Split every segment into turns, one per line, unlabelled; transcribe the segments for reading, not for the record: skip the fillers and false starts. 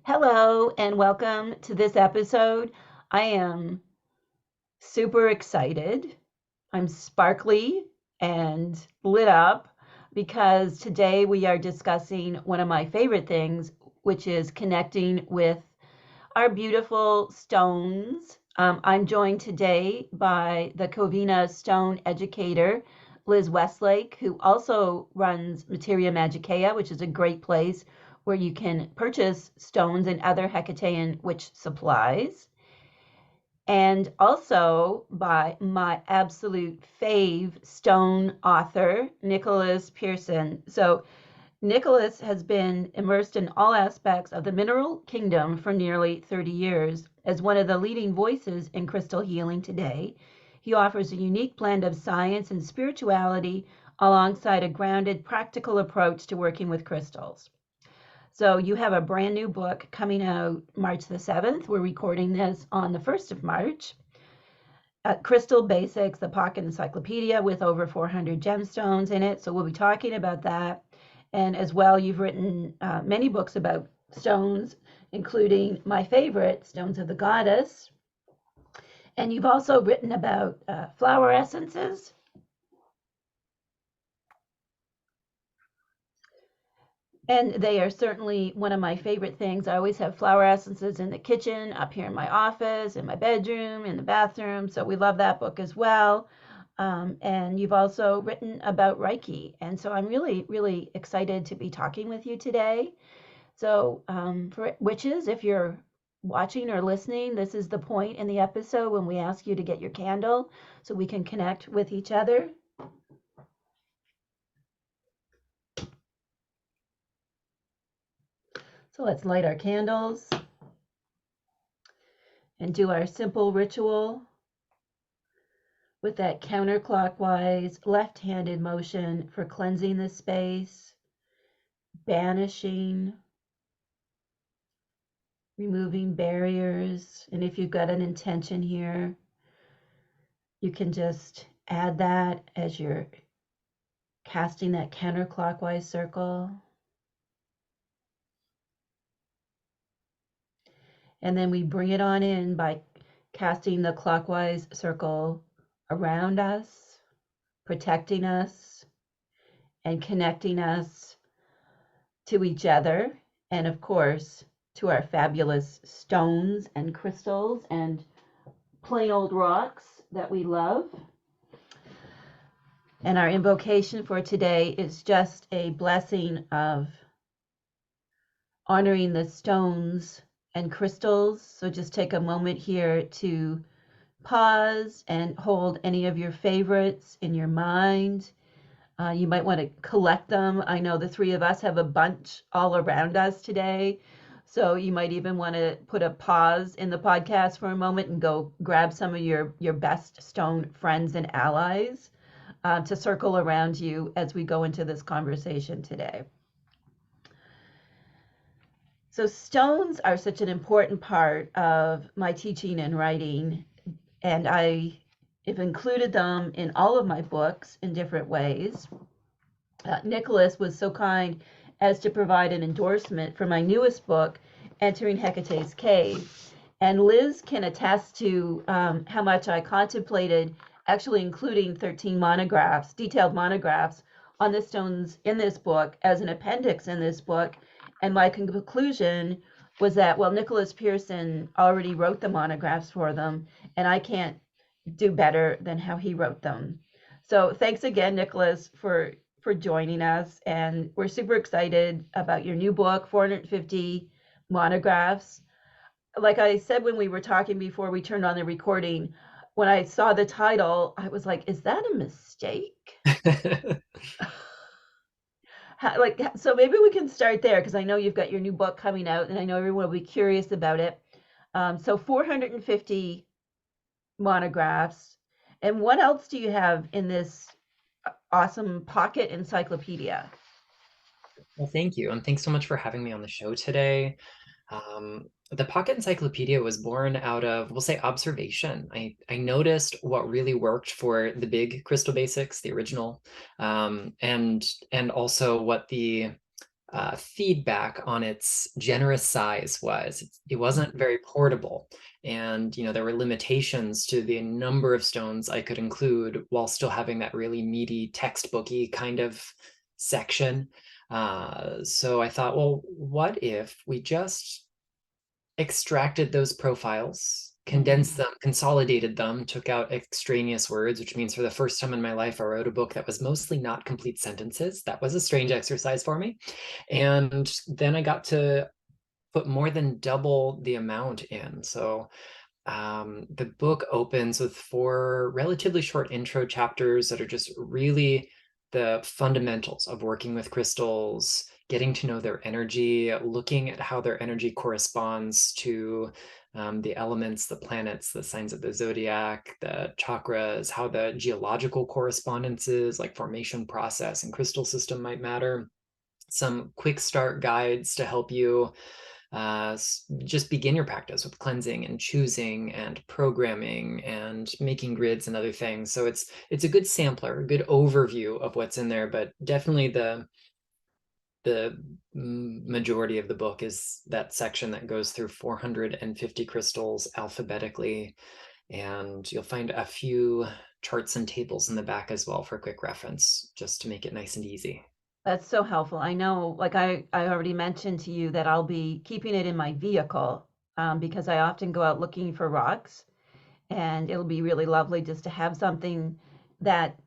Hello and welcome to this episode. I am super excited. I'm sparkly and lit up because today we are discussing one of my favorite things, which is connecting with our beautiful stones. I'm joined today by the Covina stone educator, Liz Westlake, who also runs Materia Magikeia, which is a great place where you can purchase stones and other Hecatean witch supplies. And also by my absolute fave stone author, Nicholas Pearson. So Nicholas has been immersed in all aspects of the mineral kingdom for nearly 30 years. As one of the leading voices in crystal healing today, he offers a unique blend of science and spirituality alongside a grounded, practical approach to working with crystals. So you have a brand new book coming out March the 7th. We're recording this on the 1st of March. Crystal Basics, the Pocket Encyclopedia with over 400 gemstones in it. So we'll be talking about that. And as well, you've written many books about stones, including my favorite, Stones of the Goddess. And you've also written about flower essences. And they are certainly one of my favorite things. I always have flower essences in the kitchen, up here in my office, in my bedroom, in the bathroom. So we love that book as well. And you've also written about Reiki. And so I'm really, really excited to be talking with you today. So, for witches, if you're watching or listening, this is the point in the episode when we ask you to get your candle so we can connect with each other. So let's light our candles and do our simple ritual with that counterclockwise left-handed motion for cleansing the space, banishing, removing barriers. And if you've got an intention here, you can just add that as you're casting that counterclockwise circle. And then we bring it on in by casting the clockwise circle around us, protecting us, and connecting us to each other, and of course, to our fabulous stones and crystals and plain old rocks that we love. And our invocation for today is just a blessing of honoring the stones and crystals. So just take a moment here to pause and hold any of your favorites in your mind. You might want to collect them. I know the three of us have a bunch all around us today. So you might even want to put a pause in the podcast for a moment and go grab some of your best stone friends and allies to circle around you as we go into this conversation today. So stones are such an important part of my teaching and writing, and I have included them in all of my books in different ways. Nicholas was so kind as to provide an endorsement for my newest book, Entering Hecate's Cave. And Liz can attest to how much I contemplated actually including 13 monographs, detailed monographs on the stones in this book as an appendix in this book. And my conclusion was that, well, Nicholas Pearson already wrote the monographs for them, and I can't do better than how he wrote them. So thanks again, Nicholas, for joining us. And we're super excited about your new book, 450 monographs. Like I said when we were talking before we turned on the recording, when I saw the title, I was like, is that a mistake? So maybe we can start there because I know you've got your new book coming out and I know everyone will be curious about it. So 450 monographs. And what else do you have in this awesome pocket encyclopedia?
Well, thank you. And thanks so much for having me on the show today. The Pocket Encyclopedia was born out of, we'll say, observation. I noticed what really worked for the big Crystal Basics, the original, and also what the feedback on its generous size was. It wasn't very portable. And, there were limitations to the number of stones I could include while still having that really meaty textbooky kind of section. So I thought, well, what if we just extracted those profiles, condensed them, consolidated them, took out extraneous words, which means for the first time in my life, I wrote a book that was mostly not complete sentences. That was a strange exercise for me. And then I got to put more than double the amount in. So the book opens with 4 relatively short intro chapters that are just really the fundamentals of working with crystals, getting to know their energy, looking at how their energy corresponds to the elements, the planets, the signs of the zodiac, the chakras, how the geological correspondences like formation process and crystal system might matter. Some quick start guides to help you just begin your practice with cleansing and choosing and programming and making grids and other things. So it's a good sampler, a good overview of what's in there, but definitely the majority of the book is that section that goes through 450 crystals alphabetically, and you'll find a few charts and tables in the back as well for quick reference, just to make it nice and easy.
That's so helpful. I know, like I already mentioned to you that I'll be keeping it in my vehicle because I often go out looking for rocks, and it'll be really lovely just to have something that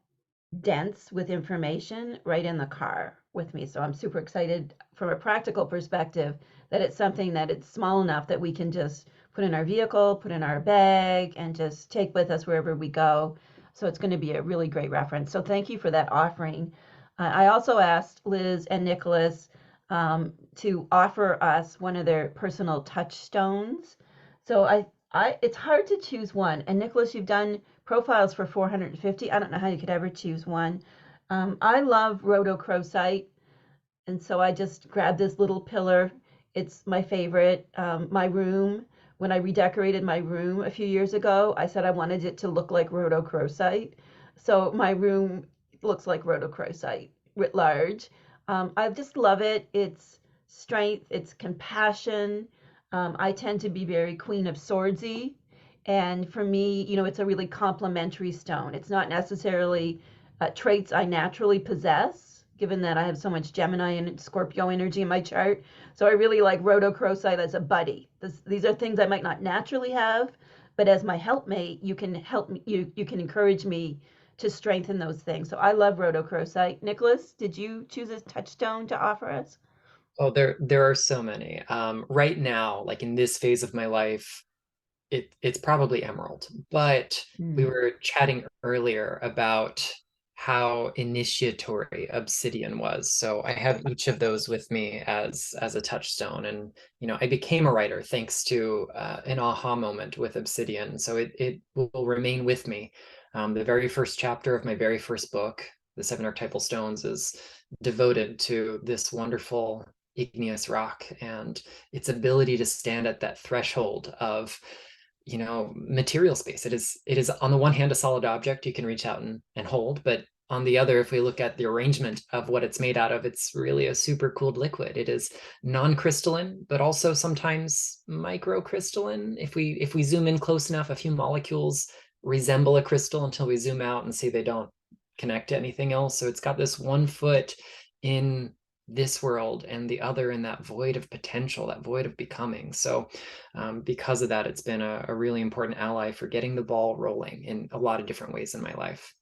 dense with information right in the car with me. So I'm super excited from a practical perspective that it's something that it's small enough that we can just put in our vehicle, put in our bag, and just take with us wherever we go. So it's going to be a really great reference. So thank you for that offering. I also asked Liz and Nicholas to offer us one of their personal touchstones. So it's hard to choose one. And Nicholas, you've done profiles for 450. I don't know how you could ever choose one. I love rhodochrosite, and so I just grabbed this little pillar. It's my favorite. My room, when I redecorated my room a few years ago, I said I wanted it to look like rhodochrosite. So my room looks like rhodochrosite writ large. I just love it. It's strength, it's compassion. I tend to be very Queen of Swordsy. And for me, it's a really complementary stone. It's not necessarily traits I naturally possess, given that I have so much Gemini and Scorpio energy in my chart. So I really like rhodochrosite as a buddy. These are things I might not naturally have, but as my helpmate, you can help me. You can encourage me to strengthen those things. So I love rhodochrosite. Nicholas, did you choose a touchstone to offer us?
Oh, there are so many. Right now, like in this phase of my life, it's probably emerald. But we
Mm.
were chatting earlier about how initiatory obsidian was. So I have each of those with me as a touchstone. And I became a writer thanks to an aha moment with obsidian. So it will remain with me. The very first chapter of my very first book, The 7 Archetypal Stones, is devoted to this wonderful igneous rock and its ability to stand at that threshold of material space. It is on the one hand a solid object you can reach out and hold, but on the other, if we look at the arrangement of what it's made out of, it's really a super cooled liquid. It is non-crystalline, but also sometimes microcrystalline. If we zoom in close enough, a few molecules resemble a crystal until we zoom out and see they don't connect to anything else. So it's got this one foot in this world and the other in that void of potential, that void of becoming. So because of that, it's been a really important ally for getting the ball rolling in a lot of different ways in my life.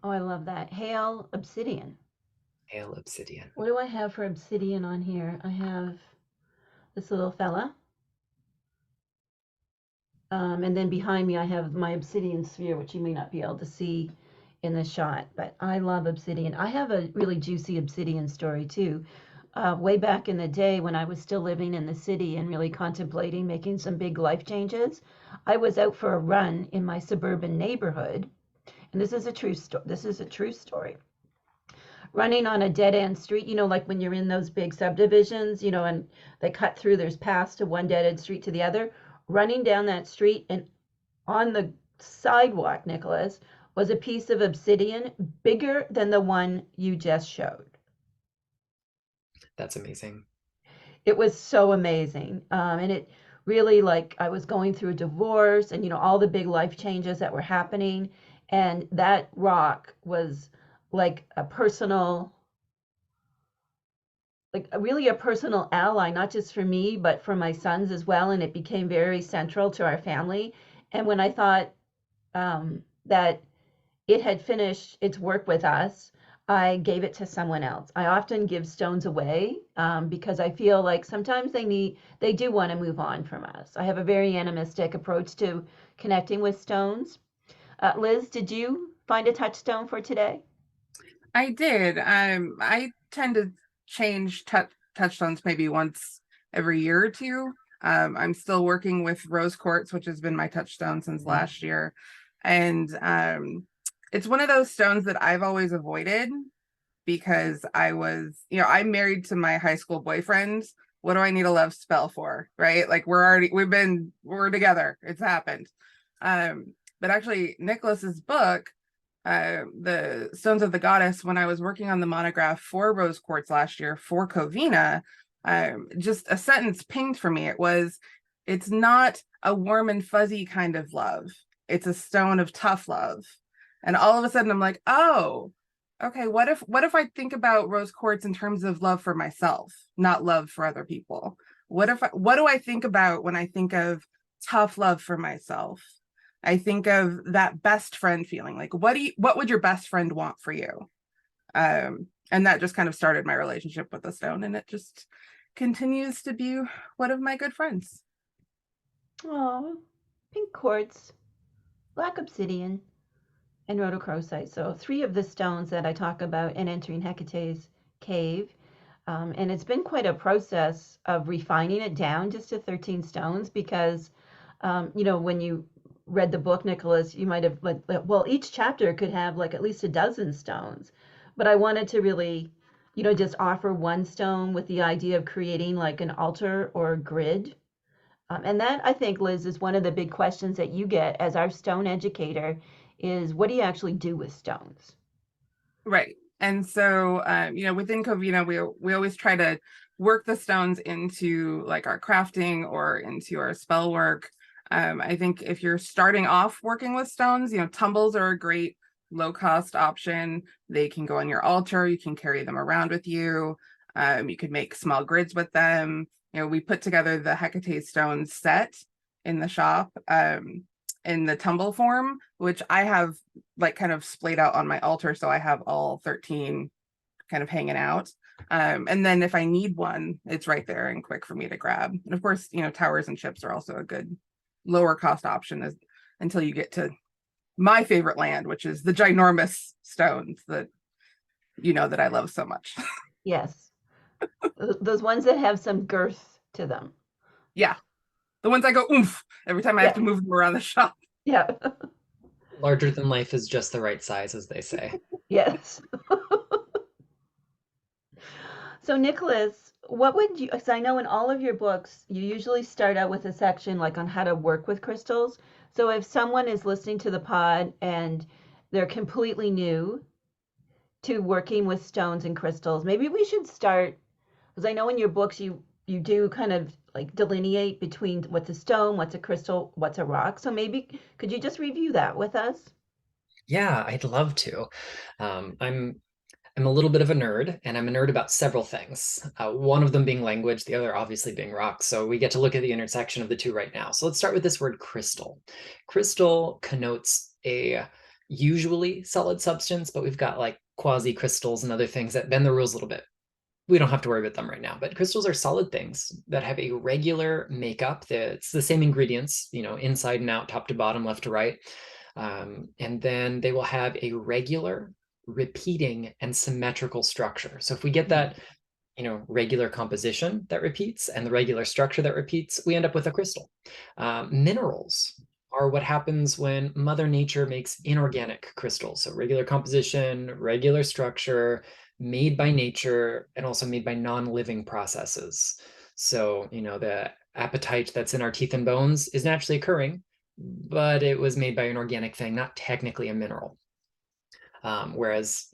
Oh, I love that. Hail obsidian.
Hail obsidian.
What do I have for obsidian on here? I have this little fella. And then behind me, I have my obsidian sphere, which you may not be able to see in the shot, but I love obsidian. I have a really juicy obsidian story too. Way back in the day when I was still living in the city and really contemplating making some big life changes, I was out for a run in my suburban neighborhood, and this is a true story. This is a true story. Running on a dead end street, like when you're in those big subdivisions, and they cut through, there's paths to one dead end street to the other. Running down that street, and on the sidewalk, Nicholas, was a piece of obsidian bigger than the one you just showed.
That's amazing.
It was so amazing. And it really, like, I was going through a divorce and, all the big life changes that were happening. And that rock was like a personal, like really a personal ally, not just for me, but for my sons as well. And it became very central to our family. And when I thought that it had finished its work with us, I gave it to someone else. I often give stones away because I feel like sometimes they do want to move on from us. I have a very animistic approach to connecting with stones. Liz, did you find a touchstone for today?
I did. I tend to change touchstones maybe once every year or two. I'm still working with rose quartz, which has been my touchstone since last year, and it's one of those stones that I've always avoided because I'm married to my high school boyfriend. What do I need a love spell for? Right? Like we're together. It's happened. But actually, Nicholas's book, the Stones of the Goddess, when I was working on the monograph for rose quartz last year for Covina, just a sentence pinged for me. It was, it's not a warm and fuzzy kind of love. It's a stone of tough love. And all of a sudden I'm like, oh, okay, what if I think about rose quartz in terms of love for myself, not love for other people? What do I think about when I think of tough love for myself? I think of that best friend feeling. Like, what would your best friend want for you? And that just kind of started my relationship with the stone, and it just continues to be one of my good friends.
Oh, pink quartz, black obsidian, and rhodochrosite. So three of the stones that I talk about in entering Hecate's cave. And it's been quite a process of refining it down just to 13 stones because, when you read the book, Nicholas, you might have like, well, each chapter could have like at least a dozen stones. But I wanted to really, just offer one stone with the idea of creating like an altar or a grid. And that, I think, Liz, is one of the big questions that you get as our stone educator is what do you actually do with stones?
Right. And so, within Covina, we always try to work the stones into like our crafting or into our spell work. I think if you're starting off working with stones, tumbles are a great low cost option. They can go on your altar. You can carry them around with you. You could make small grids with them. We put together the Hekate stones set in the shop. In the tumble form, which I have like kind of splayed out on my altar. So I have all 13 kind of hanging out. And then if I need one, it's right there and quick for me to grab. And of course, towers and chips are also a good lower cost option until you get to my favorite land, which is the ginormous stones that that I love so much.
Yes, those ones that have some girth to them.
Yeah. The ones I go oomph every time I have
Yeah,
to move them around the shop.
yeah,
Larger than life is just the right size, as they say.
yes. So, Nicholas, what would you, because I know in all of your books, you usually start out with a section like on how to work with crystals. So, if someone is listening to the pod and they're completely new to working with stones and crystals, maybe we should start, because I know in your books you do kind of like delineate between what's a stone, what's a crystal, what's a rock. So maybe could you just review that with us?
Yeah, I'd love to. I'm a little bit of a nerd, and I'm a nerd about several things. One of them being language, the other obviously being rocks. So we get to look at the intersection of the two right now. So let's start with this word crystal. Crystal connotes a usually solid substance, but we've got like quasi crystals and other things that bend the rules a little bit. We don't have to worry about them right now, but crystals are solid things that have a regular makeup. It's the same ingredients, inside and out, top to bottom, left to right. And then they will have a regular, repeating, and symmetrical structure. So if we get that, regular composition that repeats and the regular structure that repeats, we end up with a crystal. Minerals are what happens when Mother Nature makes inorganic crystals. So regular composition, regular structure, made by nature, and also made by non-living processes. So, the apatite that's in our teeth and bones is naturally occurring, but it was made by an organic thing, not technically a mineral. Whereas,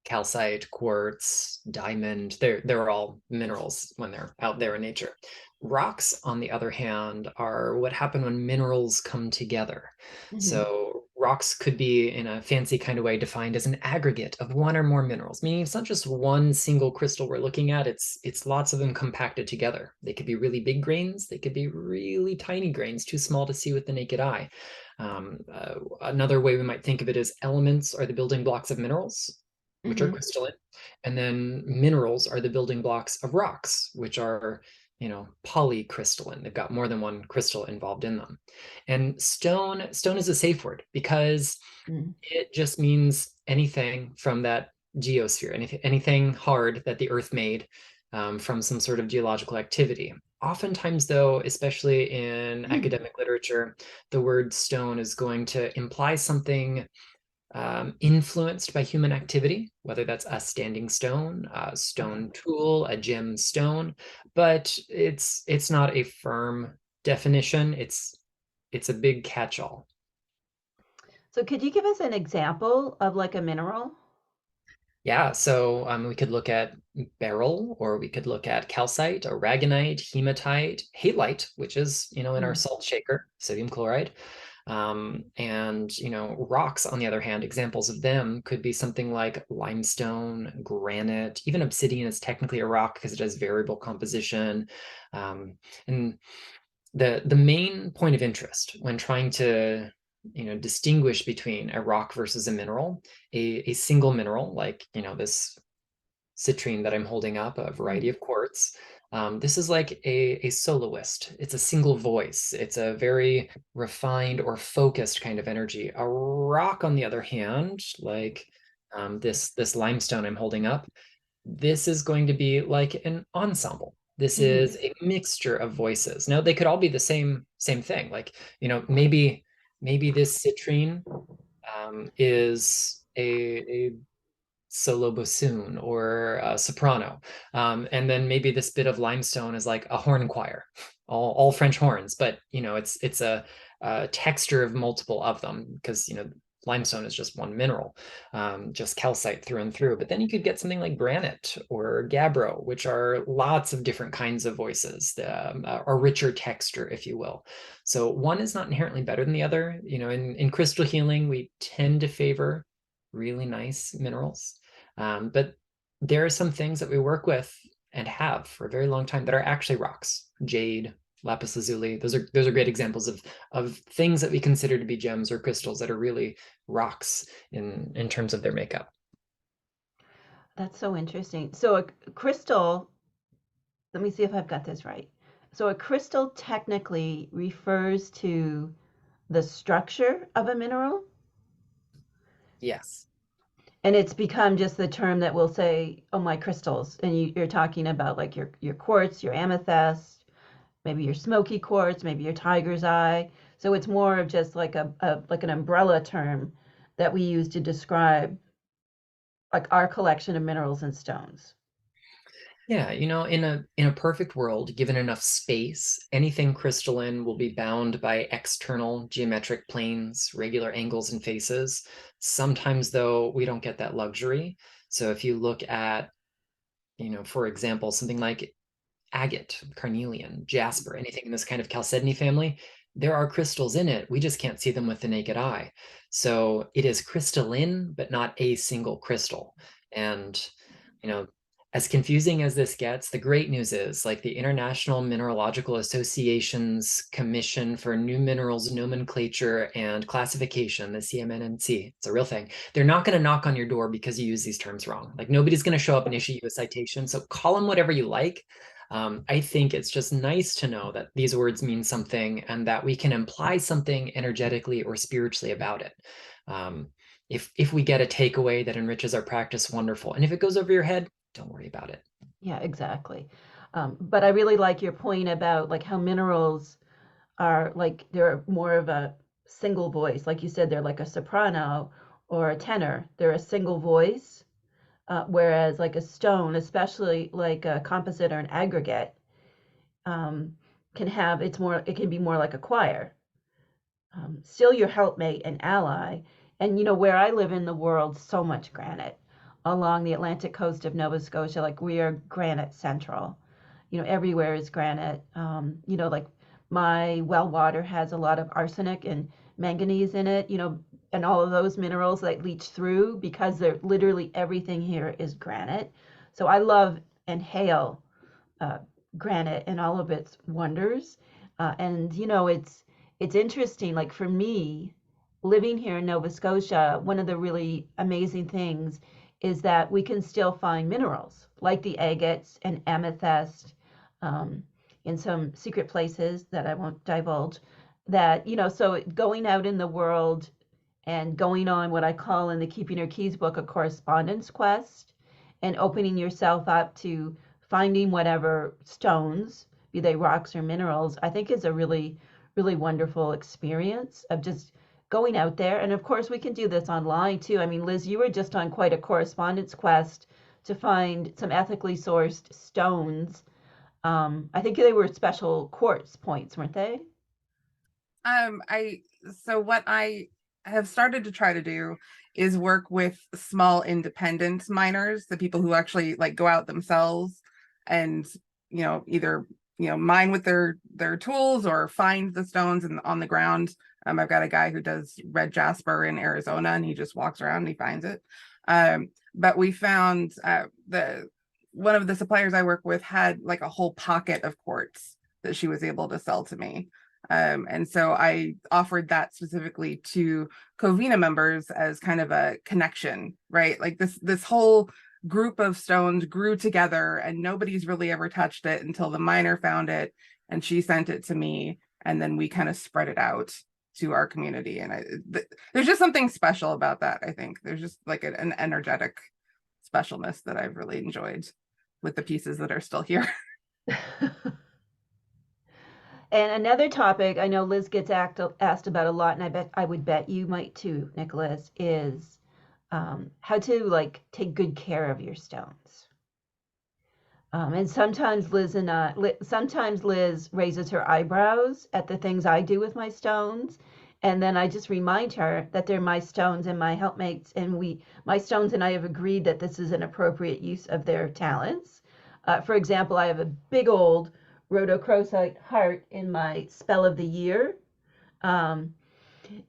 calcite, quartz, diamond, they're all minerals when they're out there in nature. Rocks, on the other hand, are what happen when minerals come together.
Hmm.
So rocks could be, in a fancy kind of way, defined as an aggregate of one or more minerals, meaning it's not just one single crystal we're looking at, it's lots of them compacted together. They could be really big grains, they could be really tiny grains, too small to see with the naked eye. Another way we might think of it is elements are the building blocks of minerals, which are
Hmm.
crystalline, and then minerals are the building blocks of rocks, which are, polycrystalline. They've got more than one crystal involved in them. And stone is a safe word because
Hmm.
it just means anything from that geosphere, anything hard that the earth made, from some sort of geological activity. Oftentimes, though, especially in academic literature, the word stone is going to imply something influenced by human activity, whether that's a standing stone, a
Okay.
stone tool, a gem stone, but it's not a firm definition. It's a big catch-all.
So could you give us an example of like a mineral?
Yeah, so we could look at beryl, or we could look at calcite, aragonite, hematite, halite, which is, in our
Mm.
salt shaker, sodium chloride. And, rocks, on the other hand, examples of them could be something like limestone, granite, even obsidian is technically a rock because it has variable composition. And the main point of interest when trying to distinguish between a rock versus a mineral, a single mineral like this citrine that I'm holding up, a variety
Mm.
of quartz. This is like a soloist. It's a single voice. It's a very refined or focused kind of energy. A rock, on the other hand, like this limestone I'm holding up, this is going to be like an ensemble. This
Hmm.
is a mixture of voices. Now they could all be the same thing. Like, maybe this citrine is a solo bassoon or a soprano. And then maybe this bit of limestone is like a horn choir, all French horns, but it's a texture of multiple of them because limestone is just one mineral, just calcite through and through. But then you could get something like granite or gabbro, which are lots of different kinds of voices, a richer texture, if you will. So one is not inherently better than the other. In crystal healing, we tend to favor really nice minerals. But there are some things that we work with and have for a very long time that are actually rocks. Jade, lapis lazuli. Those are great examples of things that we consider to be gems or crystals that are really rocks in terms of their makeup.
That's so interesting. So a crystal, let me see if I've got this right. So a crystal technically refers to the structure of a mineral,
Yes.
and it's become just the term that we'll say, "Oh, my crystals," and you're talking about like your quartz, your amethyst, maybe your smoky quartz, maybe your tiger's eye. So it's more of just like a like an umbrella term that we use to describe like our collection of minerals and stones.
Yeah, in a perfect world, given enough space, anything crystalline will be bound by external geometric planes, regular angles and faces. Sometimes, though, we don't get that luxury. So if you look at, for example, something like agate, carnelian, jasper, anything in this kind of chalcedony family, there are crystals in it. We just can't see them with the naked eye. So it is crystalline, but not a single crystal. And, you know, as confusing as this gets, the great news is like the International Mineralogical Association's Commission for New Minerals Nomenclature and Classification, the CMNNC, it's a real thing. They're not going to knock on your door because you use these terms wrong. Like nobody's going to show up and issue you a citation. So call them whatever you like. I think it's just nice to know that these words mean something and that we can imply something energetically or spiritually about it. Um, if we get a takeaway that enriches our practice, wonderful. And if it goes over your head, don't worry about it.
Yeah, exactly. But I really like your point about like how minerals are like they're more of a single voice. Like you said, they're like a soprano or a tenor. They're a single voice. Whereas like a stone, especially like a composite or an aggregate, um, can have it can be more like a choir. Still your helpmate and ally. And where I live in the world, so much granite. along the Atlantic coast of Nova Scotia. Like we are granite central. Everywhere is granite. Like my well water has a lot of arsenic and manganese in it, and all of those minerals that leach through because they're literally everything here is granite. So I love and hail uh, granite and all of its wonders. And it's interesting. Like for me, living here in Nova Scotia, one of the really amazing things is that we can still find minerals like the agates and amethyst um, in some secret places that I won't divulge. That so going out in the world and going on what I call in the Keeping Your Keys book a correspondence quest and opening yourself up to finding whatever stones, be they rocks or minerals, I think is a really, really wonderful experience of just going out there. And of course, we can do this online too. I mean, Liz, you were just on quite a correspondence quest to find some ethically sourced stones. I think they were special quartz points, weren't they?
I so what I have started to try to do is work with small independent miners, the people who actually like go out themselves and either mine with their tools or find the stones on the ground. I've got a guy who does red jasper in Arizona, and he just walks around and he finds it. But we found the one of the suppliers I work with had like a whole pocket of quartz that she was able to sell to me. And so I offered that specifically to Covina members as kind of a connection, right? Like this whole group of stones grew together and nobody's really ever touched it until the miner found it and she sent it to me, and then we kind of spread it out to our community. And there's just something special about that. I think there's just like an energetic specialness that I've really enjoyed with the pieces that are still here.
And another topic I know Liz gets asked about a lot, and I would bet you might too, Nicholas, is how to like take good care of your stones. And sometimes Liz raises her eyebrows at the things I do with my stones, and then I just remind her that they're my stones and my helpmates, and my stones and I have agreed that this is an appropriate use of their talents. For example, I have a big old rhodochrosite heart in my spell of the year. Um,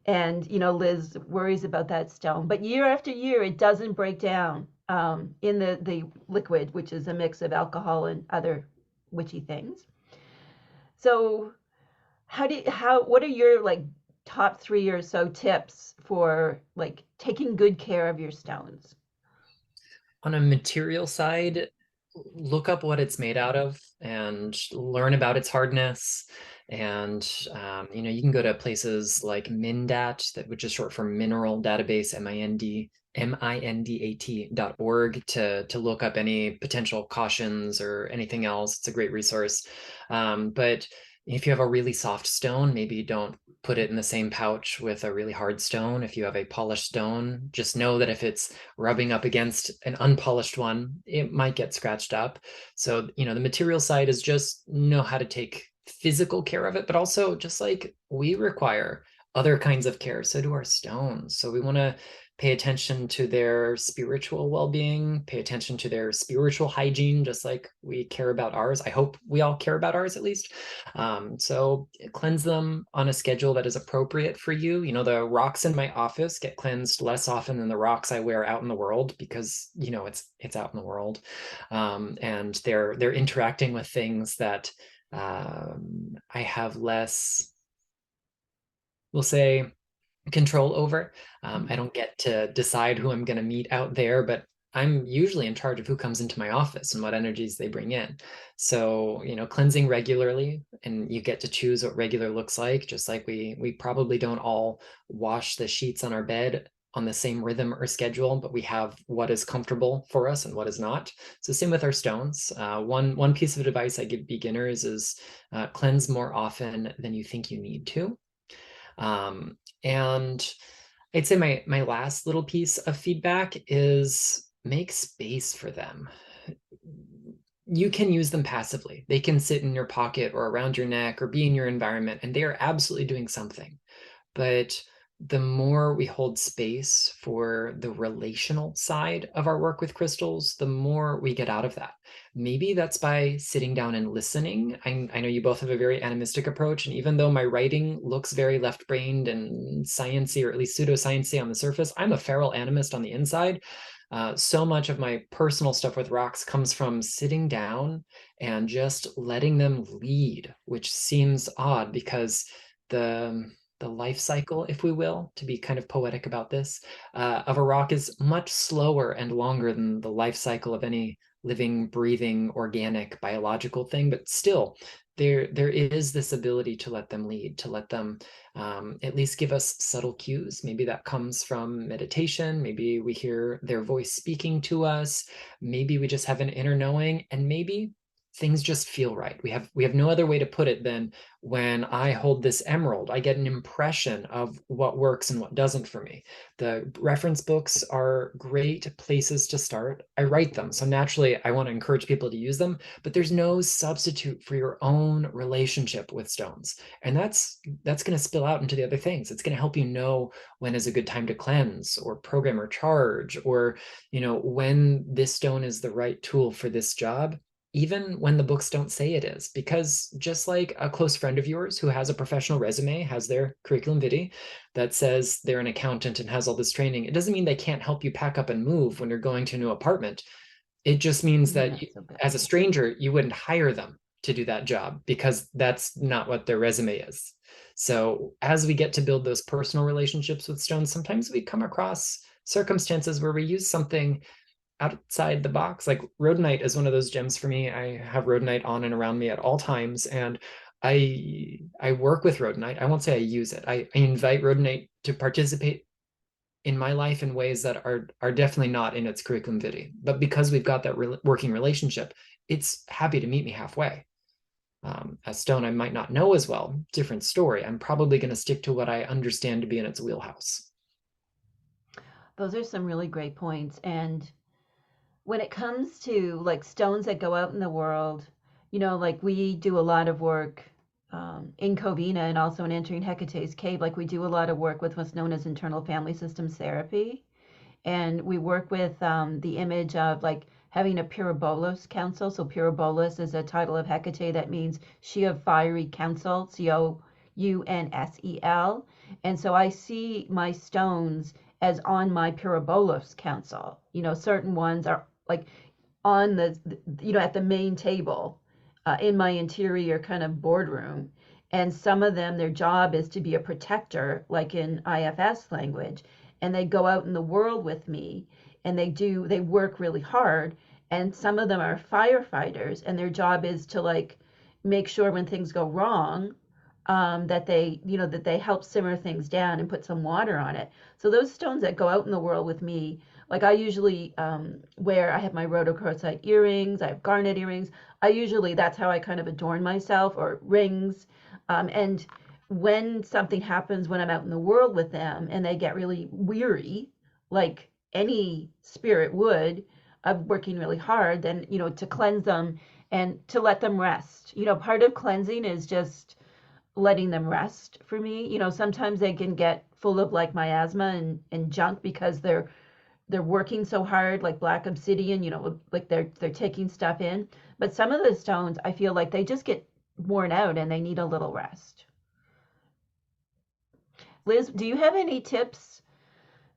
and Liz worries about that stone, but year after year it doesn't break down in the liquid, which is a mix of alcohol and other witchy things. So what are your like top 3 or so tips for like taking good care of your stones?
On a material side, look up what it's made out of and learn about its hardness. And you can go to places like MINDAT, which is short for Mineral Database, MINDAT.org, to look up any potential cautions or anything else. It's a great resource. But if you have a really soft stone, maybe don't put it in the same pouch with a really hard stone. If you have a polished stone, just know that if it's rubbing up against an unpolished one, it might get scratched up. So, the material side is just know how to take physical care of it, but also just like we require other kinds of care, so do our stones. So we want to pay attention to their spiritual well-being, pay attention to their spiritual hygiene, just like we care about ours. I hope we all care about ours at least. So cleanse them on a schedule that is appropriate for you. The rocks in my office get cleansed less often than the rocks I wear out in the world because, it's out in the world. And they're interacting with things that I have less, we'll say, control over. I don't get to decide who I'm going to meet out there, but I'm usually in charge of who comes into my office and what energies they bring in. So, cleansing regularly, and you get to choose what regular looks like, just like we probably don't all wash the sheets on our bed on the same rhythm or schedule, but we have what is comfortable for us and what is not. So same with our stones. One piece of advice I give beginners is cleanse more often than you think you need to. And I'd say my last little piece of feedback is make space for them. You can use them passively. They can sit in your pocket or around your neck or be in your environment, and they are absolutely doing something. But the more we hold space for the relational side of our work with crystals, the more we get out of that. Maybe that's by sitting down and listening. I know you both have a very animistic approach, and even though my writing looks very left-brained and sciencey, or at least pseudosciencey on the surface, I'm a feral animist on the inside. So much of my personal stuff with rocks comes from sitting down and just letting them lead, which seems odd because the life cycle, if we will, to be kind of poetic about this, of a rock is much slower and longer than the life cycle of any living, breathing, organic, biological thing. But still, there is this ability to let them lead, to let them at least give us subtle cues. Maybe that comes from meditation. Maybe we hear their voice speaking to us. Maybe we just have an inner knowing, and maybe things just feel right. We have no other way to put it than when I hold this emerald, I get an impression of what works and what doesn't for me. The reference books are great places to start. I write them, so naturally I want to encourage people to use them, but there's no substitute for your own relationship with stones. And that's going to spill out into the other things. It's going to help you know when is a good time to cleanse or program or charge, or, when this stone is the right tool for this job, even when the books don't say it is. Because just like a close friend of yours who has a professional resume, has their curriculum vitae that says they're an accountant and has all this training, it doesn't mean they can't help you pack up and move when you're going to a new apartment. It just means that as a stranger, you wouldn't hire them to do that job because that's not what their resume is. So as we get to build those personal relationships with stones, sometimes we come across circumstances where we use something outside the box. Like rhodonite is one of those gems for me. I have rhodonite on and around me at all times, and I work with rhodonite. I won't say I use it. I invite rhodonite to participate in my life in ways that are definitely not in its curriculum vitae. But because we've got that working relationship, it's happy to meet me halfway. A stone I might not know as well, different story. I'm probably going to stick to what I understand to be in its wheelhouse.
Those are some really great points. And when it comes to like stones that go out in the world, like we do a lot of work in Covina and also in entering Hecate's cave. Like we do a lot of work with what's known as internal family systems therapy. And we work with the image of like having a Pyrobolos council. So Pyrobolos is a title of Hekate that means she of fiery counsel, Counsel. And so I see my stones as on my Pyrobolos council. Certain ones are like on at the main table in my interior kind of boardroom. And some of them, their job is to be a protector, like in IFS language. And they go out in the world with me and they work really hard. And some of them are firefighters, and their job is to like make sure when things go wrong, that they help simmer things down and put some water on it. So those stones that go out in the world with me, like I usually I have my rhodochrosite earrings, I have garnet earrings. That's how I kind of adorn myself, or rings. And when something happens when I'm out in the world with them and they get really weary, like any spirit would, of working really hard, then, to cleanse them and to let them rest. Part of cleansing is just letting them rest for me. Sometimes they can get full of like miasma and junk because they're working so hard, like black obsidian, like they're taking stuff in. But some of the stones, I feel like they just get worn out and they need a little rest. Liz, do you have any tips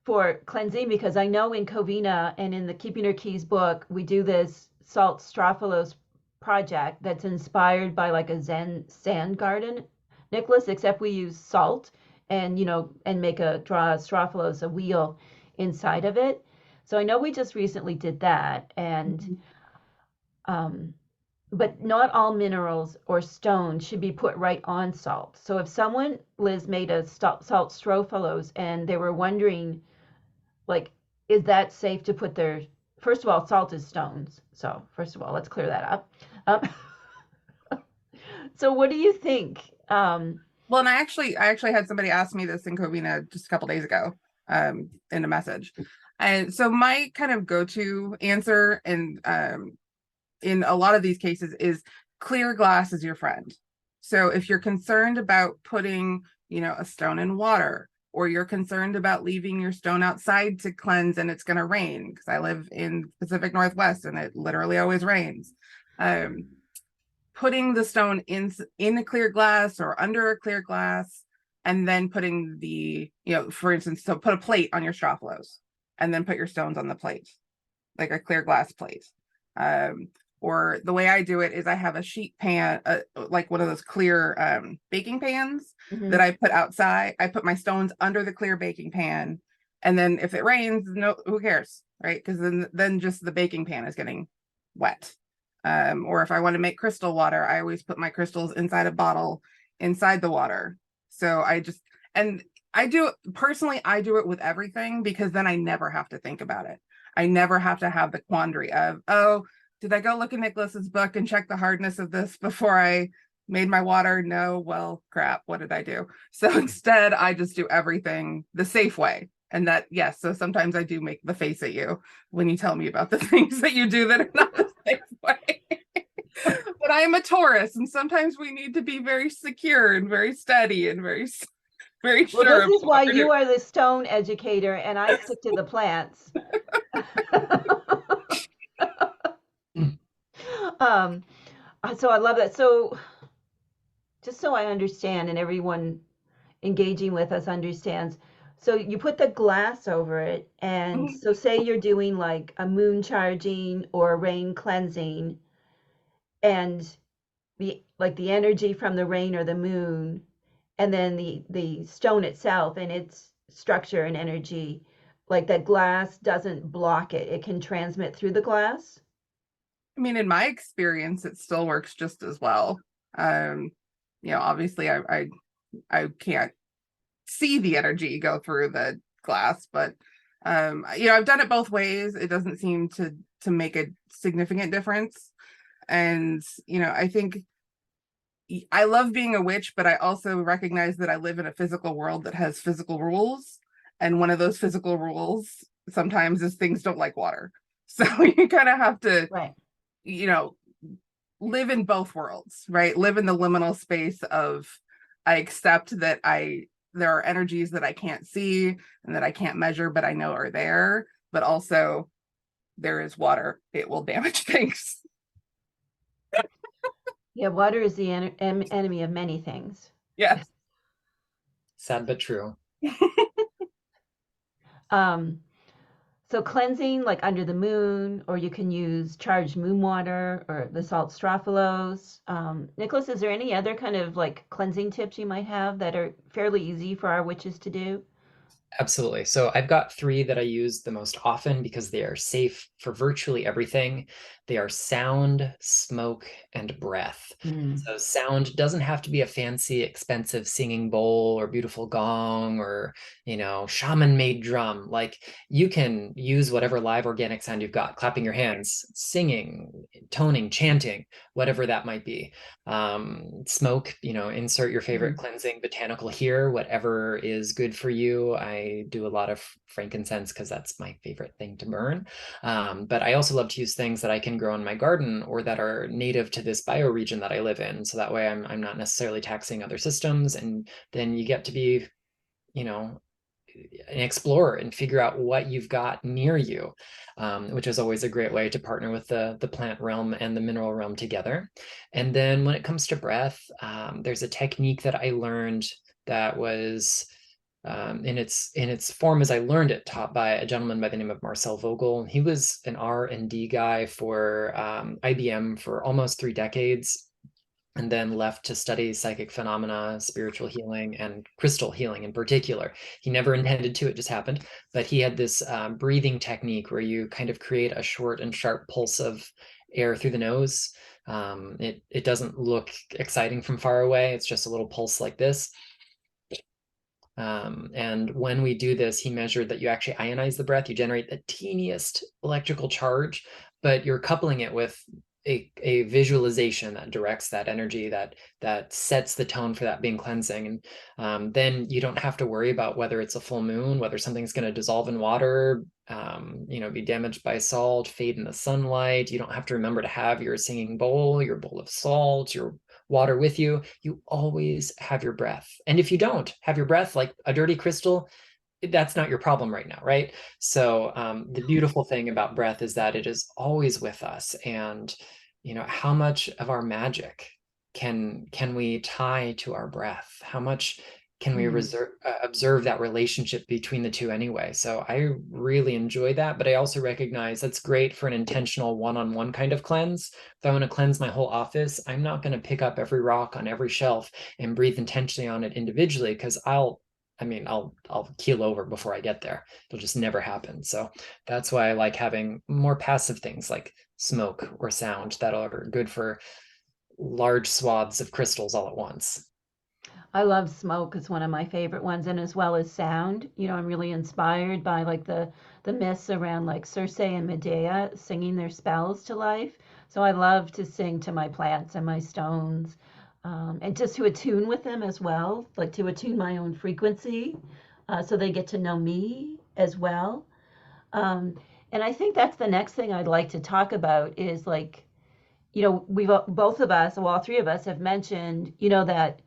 for cleansing? Because I know in Covina and in the Keeping Her Keys book, we do this salt strophalos project that's inspired by like a Zen sand garden, Nicholas, except we use salt and, and draw a strophalos, a wheel inside of it. So I know we just recently did that, and but not all minerals or stones should be put right on salt. So if someone, Liz, made a salt strophalos and they were wondering, like, is that safe to put first of all, salt is stones. So first of all, let's clear that up. So what do you think?
Well, and I actually had somebody ask me this in Covina just a couple days ago, in a message. And so my kind of go-to answer in a lot of these cases is clear glass is your friend. So if you're concerned about putting, a stone in water or you're concerned about leaving your stone outside to cleanse and it's going to rain, because I live in Pacific Northwest and it literally always rains. Putting the stone in a clear glass or under a clear glass, and then putting the, for instance, so put a plate on your strophalos and then put your stones on the plate, like a clear glass plate. Or the way I do it is I have a sheet pan, like one of those clear baking pans that I put outside. I put my stones under the clear baking pan, and then if it rains, no, who cares, right? Because then just the baking pan is getting wet. Or if I want to make crystal water, I always put my crystals inside a bottle inside the water. So I do it with everything, because then I never have to think about it. I never have to have the quandary of, oh, did I go look at Nicholas's book and check the hardness of this before I made my water? No, well, crap, what did I do? So instead, I just do everything the safe way. And that, yes, so sometimes I do make the face at you when you tell me about the things that you do that are not the safe way. But I am a Taurus, and sometimes we need to be very secure and very steady and very sure.
Well, this is why you are the stone educator and I stick to the plants. So I love that. So just so I understand, and everyone engaging with us understands, so you put the glass over it, and so say you're doing like a moon charging or a rain cleansing, and the energy from the rain or the moon, and then the stone itself and its structure and energy, like that glass doesn't block it. It can transmit through the glass.
I mean, in my experience, it still works just as well. Obviously I can't see the energy go through the glass, but I've done it both ways. It doesn't seem to make a significant difference. And I think I love being a witch, but I also recognize that I live in a physical world that has physical rules, and one of those physical rules sometimes is things don't like water. So you kind of have to,
right,
live in both worlds, right? Live in the liminal space of, I accept that there are energies that I can't see and that I can't measure, but I know are there. But also, there is water; it will damage things.
Yeah, water is the enemy of many things.
Yes.
Sad but true.
So cleansing, like under the moon, or you can use charged moon water or the salt strophalos. Nicholas, is there any other kind of like cleansing tips you might have that are fairly easy for our witches to do?
Absolutely. So I've got 3 that I use the most often because they are safe for virtually everything. They are sound, smoke, and breath. So sound doesn't have to be a fancy, expensive singing bowl or beautiful gong or, shaman-made drum. Like, you can use whatever live organic sound you've got, clapping your hands, singing, toning, chanting, whatever that might be. Smoke, insert your favorite cleansing botanical here, whatever is good for you. I do a lot of frankincense because that's my favorite thing to burn. But I also love to use things that I can grow in my garden or that are native to this bioregion that I live in. So that way I'm not necessarily taxing other systems. And then you get to be, an explorer and figure out what you've got near you, which is always a great way to partner with the plant realm and the mineral realm together. And then when it comes to breath, there's a technique that I learned that was in its form as I learned it, taught by a gentleman by the name of Marcel Vogel. He was an R&D guy for IBM for almost 3 decades, and then left to study psychic phenomena, spiritual healing, and crystal healing in particular. He never intended to, it just happened. But he had this breathing technique where you kind of create a short and sharp pulse of air through the nose. It doesn't look exciting from far away. It's just a little pulse like this. And when we do this, he measured that you actually ionize the breath. You generate the teeniest electrical charge, but you're coupling it with a visualization that directs that energy, that sets the tone for that being cleansing. And then you don't have to worry about whether it's a full moon, whether something's going to dissolve in water, be damaged by salt, fade in the sunlight. You don't have to remember to have your singing bowl, your bowl of salt, your water with you, you always have your breath. And if you don't have your breath, like a dirty crystal, that's not your problem right now, right? So the beautiful thing about breath is that it is always with us. And how much of our magic can we tie to our breath? How much can we observe that relationship between the two anyway? So I really enjoy that, but I also recognize that's great for an intentional one-on-one kind of cleanse. If I want to cleanse my whole office, I'm not going to pick up every rock on every shelf and breathe intentionally on it individually, because I'll keel over before I get there. It'll just never happen. So that's why I like having more passive things like smoke or sound that are good for large swaths of crystals all at once.
I love smoke. It's one of my favorite ones, and as well as sound. I'm really inspired by like the myths around like Circe and Medea singing their spells to life. So I love to sing to my plants and my stones, and just to attune with them as well, like to attune my own frequency, so they get to know me as well. Um, and I think that's the next thing I'd like to talk about is like, we've both of us, well, all three of us have mentioned, that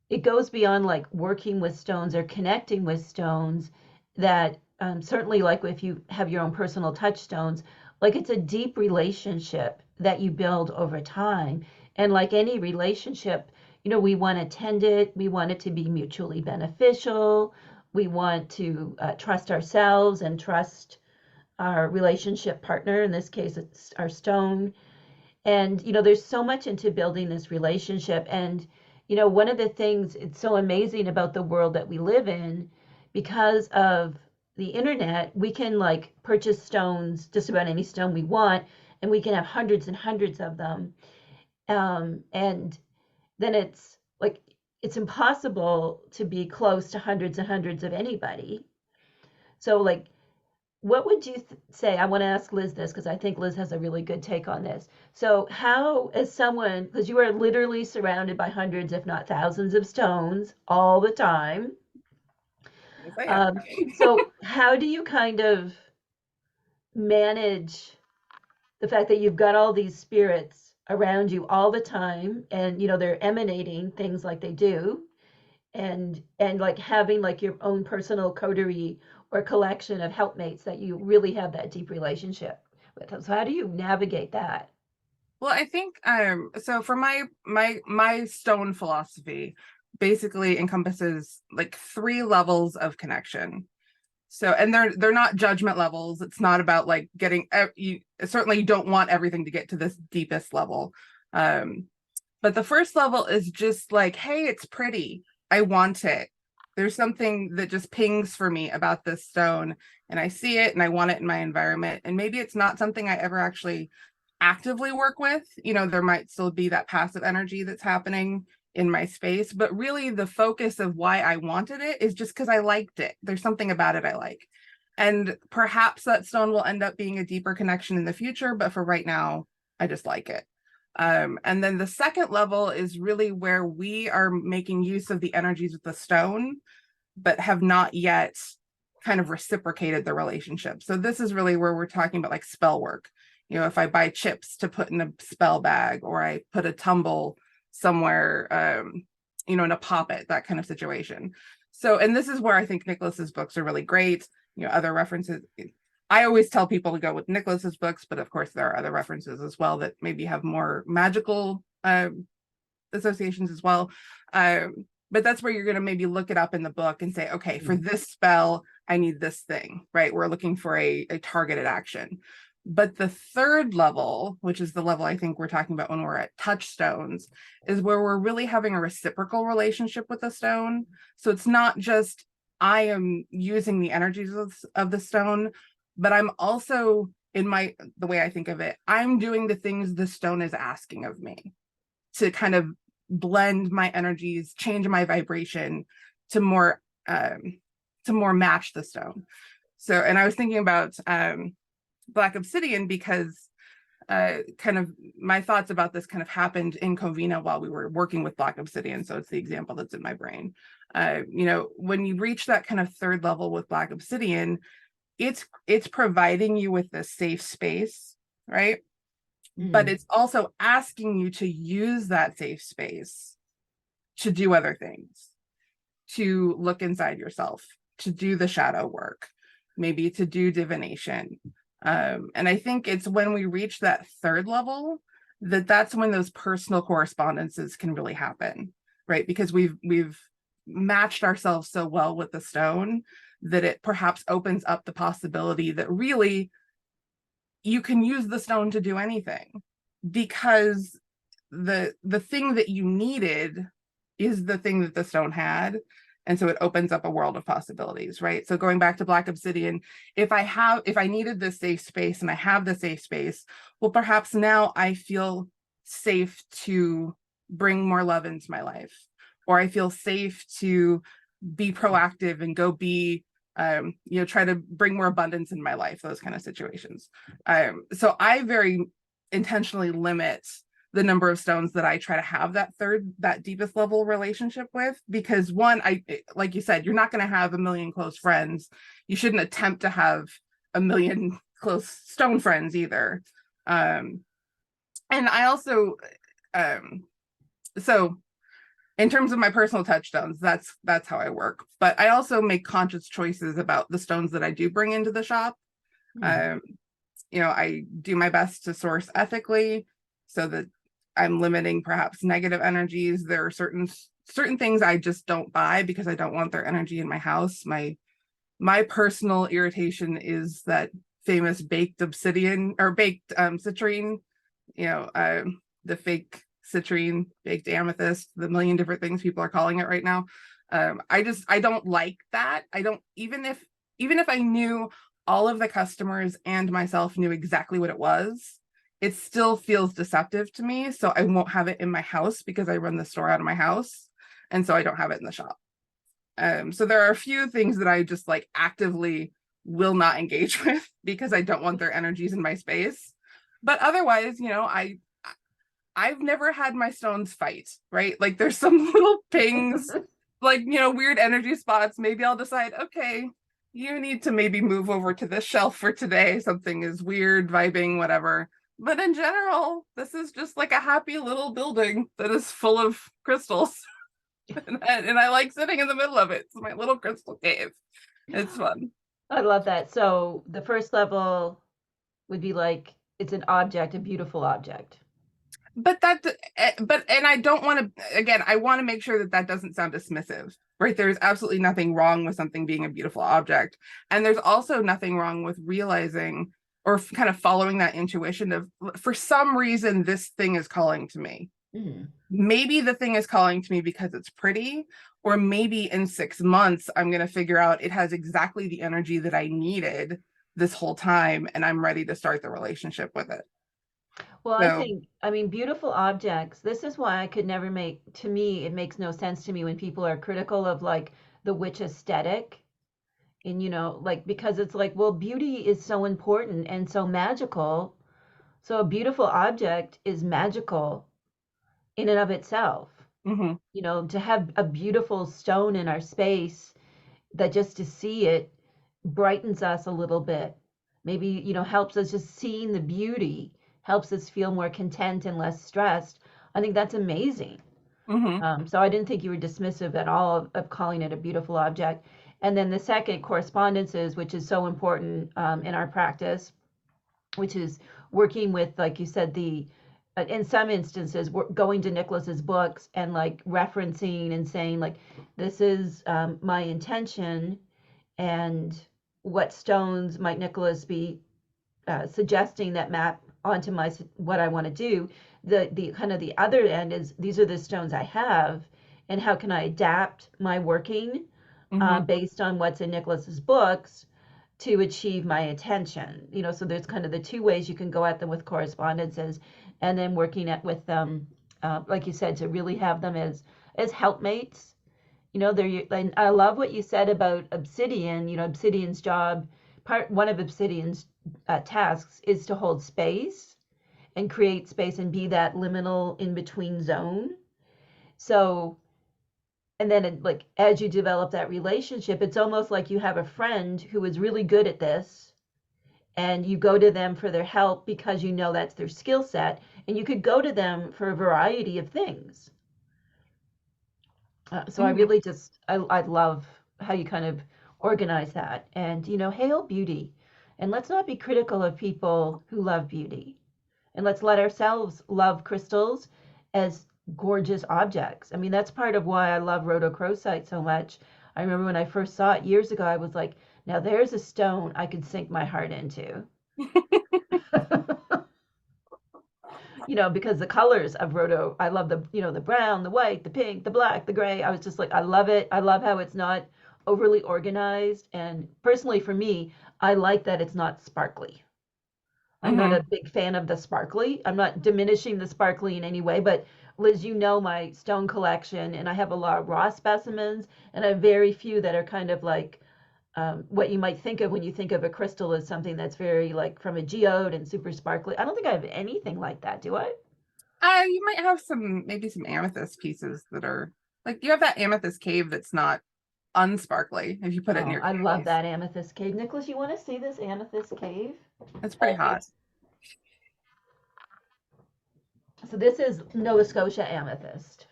it goes beyond like working with stones or connecting with stones, that certainly like if you have your own personal touchstones, like it's a deep relationship that you build over time. And like any relationship, we want to tend it, we want it to be mutually beneficial, we want to trust ourselves and trust our relationship partner. In this case, it's our stone. And there's so much into building this relationship. And one of the things it's so amazing about the world that we live in, because of the internet, we can like purchase stones, just about any stone we want, and we can have hundreds and hundreds of them. And then it's like it's impossible to be close to hundreds and hundreds of anybody. So like, what would you say? I want to ask Liz this because I think Liz has a really good take on this. So, how, as someone, because you are literally surrounded by hundreds, if not thousands, of stones all the time.
Yes, I am.
So, how do you kind of manage the fact that you've got all these spirits around you all the time, and they're emanating things like they do, and like having like your own personal coterie or collection of helpmates that you really have that deep relationship with. So how do you navigate that?
Well, I think so for my stone philosophy basically encompasses like 3 levels of connection. So, and they're not judgment levels. It's not about like getting you certainly you don't want everything to get to this deepest level. But the first level is just like, hey, it's pretty. I want it. There's something that just pings for me about this stone, and I see it and I want it in my environment. And maybe it's not something I ever actually actively work with. There might still be that passive energy that's happening in my space, but really the focus of why I wanted it is just because I liked it. There's something about it I like. And perhaps that stone will end up being a deeper connection in the future, but for right now, I just like it. And then the second level is really where we are making use of the energies of the stone, but have not yet kind of reciprocated the relationship. So this is really where we're talking about like spell work. If I buy chips to put in a spell bag, or I put a tumble somewhere, in a poppet, that kind of situation. So, and this is where I think Nicholas's books are really great. Other references. I always tell people to go with Nicholas's books, but of course there are other references as well that maybe have more magical associations as well. But that's where you're going to maybe look it up in the book and say, okay, for this spell, I need this thing, right? We're looking for a targeted action. But the third level, which is the level I think we're talking about when we're at touchstones, is where we're really having a reciprocal relationship with the stone. So it's not just I am using the energies of the stone, but I'm also, the way I think of it, I'm doing the things the stone is asking of me to kind of blend my energies, change my vibration to more match the stone. So, and I was thinking about Black Obsidian because kind of my thoughts about this kind of happened in Covina while we were working with Black Obsidian. So it's the example that's in my brain. When you reach that kind of third level with Black Obsidian, it's providing you with a safe space, right? but it's also asking you to use that safe space to do other things, to look inside yourself, to do the shadow work, maybe to do divination. And I think it's when we reach that third level that's when those personal correspondences can really happen, right? Because we've matched ourselves so well with the stone that it perhaps opens up the possibility that really you can use the stone to do anything, because the thing that you needed is the thing that the stone had. And so it opens up a world of possibilities, right? So going back to Black Obsidian, if I needed this safe space and I have the safe space, well, perhaps now I feel safe to bring more love into my life, or I feel safe to be proactive and go be, try to bring more abundance in my life, those kind of situations. So I very intentionally limit the number of stones that I try to have that deepest level relationship with, because one, like you said, you're not going to have a million close friends. You shouldn't attempt to have a million close stone friends either. And I also, so in terms of my personal touchstones, that's how I work. But I also make conscious choices about the stones that I do bring into the shop. I do my best to source ethically so that I'm limiting perhaps negative energies. There are certain things I just don't buy because I don't want their energy in my house. My personal irritation is that famous baked obsidian or baked citrine, the fake citrine, baked amethyst, the million different things people are calling it right now. I don't like that. I don't, even if I knew all of the customers and myself knew exactly what it was, it still feels deceptive to me. So I won't have it in my house because I run the store out of my house. And so I don't have it in the shop. So there are a few things that I just like actively will not engage with because I don't want their energies in my space. But otherwise, I've never had my stones fight, right? Like there's some little pings, like, weird energy spots. Maybe I'll decide, okay, you need to maybe move over to this shelf for today. Something is weird, vibing, whatever. But in general, this is just like a happy little building that is full of crystals. and I like sitting in the middle of it. It's my little crystal cave. It's fun.
I love that. So the first level would be like, it's an object, a beautiful object.
But I don't want to, again, I want to make sure that doesn't sound dismissive, right? There's absolutely nothing wrong with something being a beautiful object. And there's also nothing wrong with realizing or kind of following that intuition of, for some reason, this thing is calling to me. Maybe the thing is calling to me because it's pretty, or maybe in 6 months, I'm going to figure out it has exactly the energy that I needed this whole time, and I'm ready to start the relationship with it.
Well, I mean, beautiful objects, this is why I could never to me, it makes no sense to me when people are critical of like the witch aesthetic. And, because it's like, well, beauty is so important and so magical. So a beautiful object is magical in and of itself. To have a beautiful stone in our space that just to see it brightens us a little bit. Maybe, helps us just seeing the beauty, helps us feel more content and less stressed. I think that's amazing. So I didn't think you were dismissive at all of calling it a beautiful object. And then the second, correspondences, which is so important in our practice, which is working with, like you said, in some instances, we're going to Nicholas's books and like referencing and saying like, this is my intention, and what stones might Nicholas be suggesting that map onto what I want to do. The kind of the other end is, these are the stones I have, and how can I adapt my working based on what's in Nicholas's books to achieve my attention. So there's kind of the two ways you can go at them with correspondences, and then working with them, like you said, to really have them as helpmates. And I love what you said about obsidian. Obsidian's job, one of obsidian's tasks is to hold space and create space and be that liminal in between zone. So, and then like as you develop that relationship, it's almost like you have a friend who is really good at this, and you go to them for their help because you know that's their skill set, and you could go to them for a variety of things. So I
Mhm.
really I love how you kind of organize that. And, hail beauty. And let's not be critical of people who love beauty. And let's let ourselves love crystals as gorgeous objects. I mean, that's part of why I love rhodochrosite so much. I remember when I first saw it years ago, I was like, now there's a stone I could sink my heart into. Because the colors of rhodo, I love the brown, the white, the pink, the black, the gray. I was just like, I love it. I love how it's not overly organized. And personally, for me, I like that it's not sparkly. I'm not
Mhm.
a big fan of the sparkly. I'm not diminishing the sparkly in any way, but Liz, my stone collection, and I have a lot of raw specimens, and I have very few that are kind of like what you might think of when you think of a crystal as something that's very like from a geode and super sparkly. I don't think I have anything like that, do I?
You might have maybe some amethyst pieces that are like you have that amethyst cave that's not unsparkly if you put it
Oh,
near
I love
candles.
that amethyst cave. Nicholas, you want to see this amethyst cave?
It's pretty hot.
So this is Nova Scotia amethyst.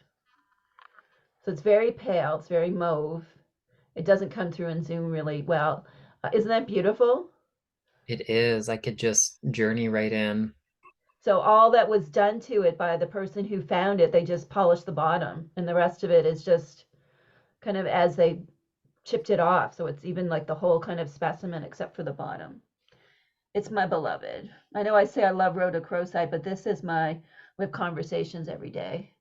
So it's very pale, it's very mauve. It doesn't come through in Zoom really well. Isn't that beautiful?
It is. I could just journey right in.
So all that was done to it by the person who found it, they just polished the bottom, and the rest of it is just kind of as they chipped it off. So it's even like the whole kind of specimen except for the bottom. It's my beloved. I know I say I love rhodochrosite, but this is we have conversations every day.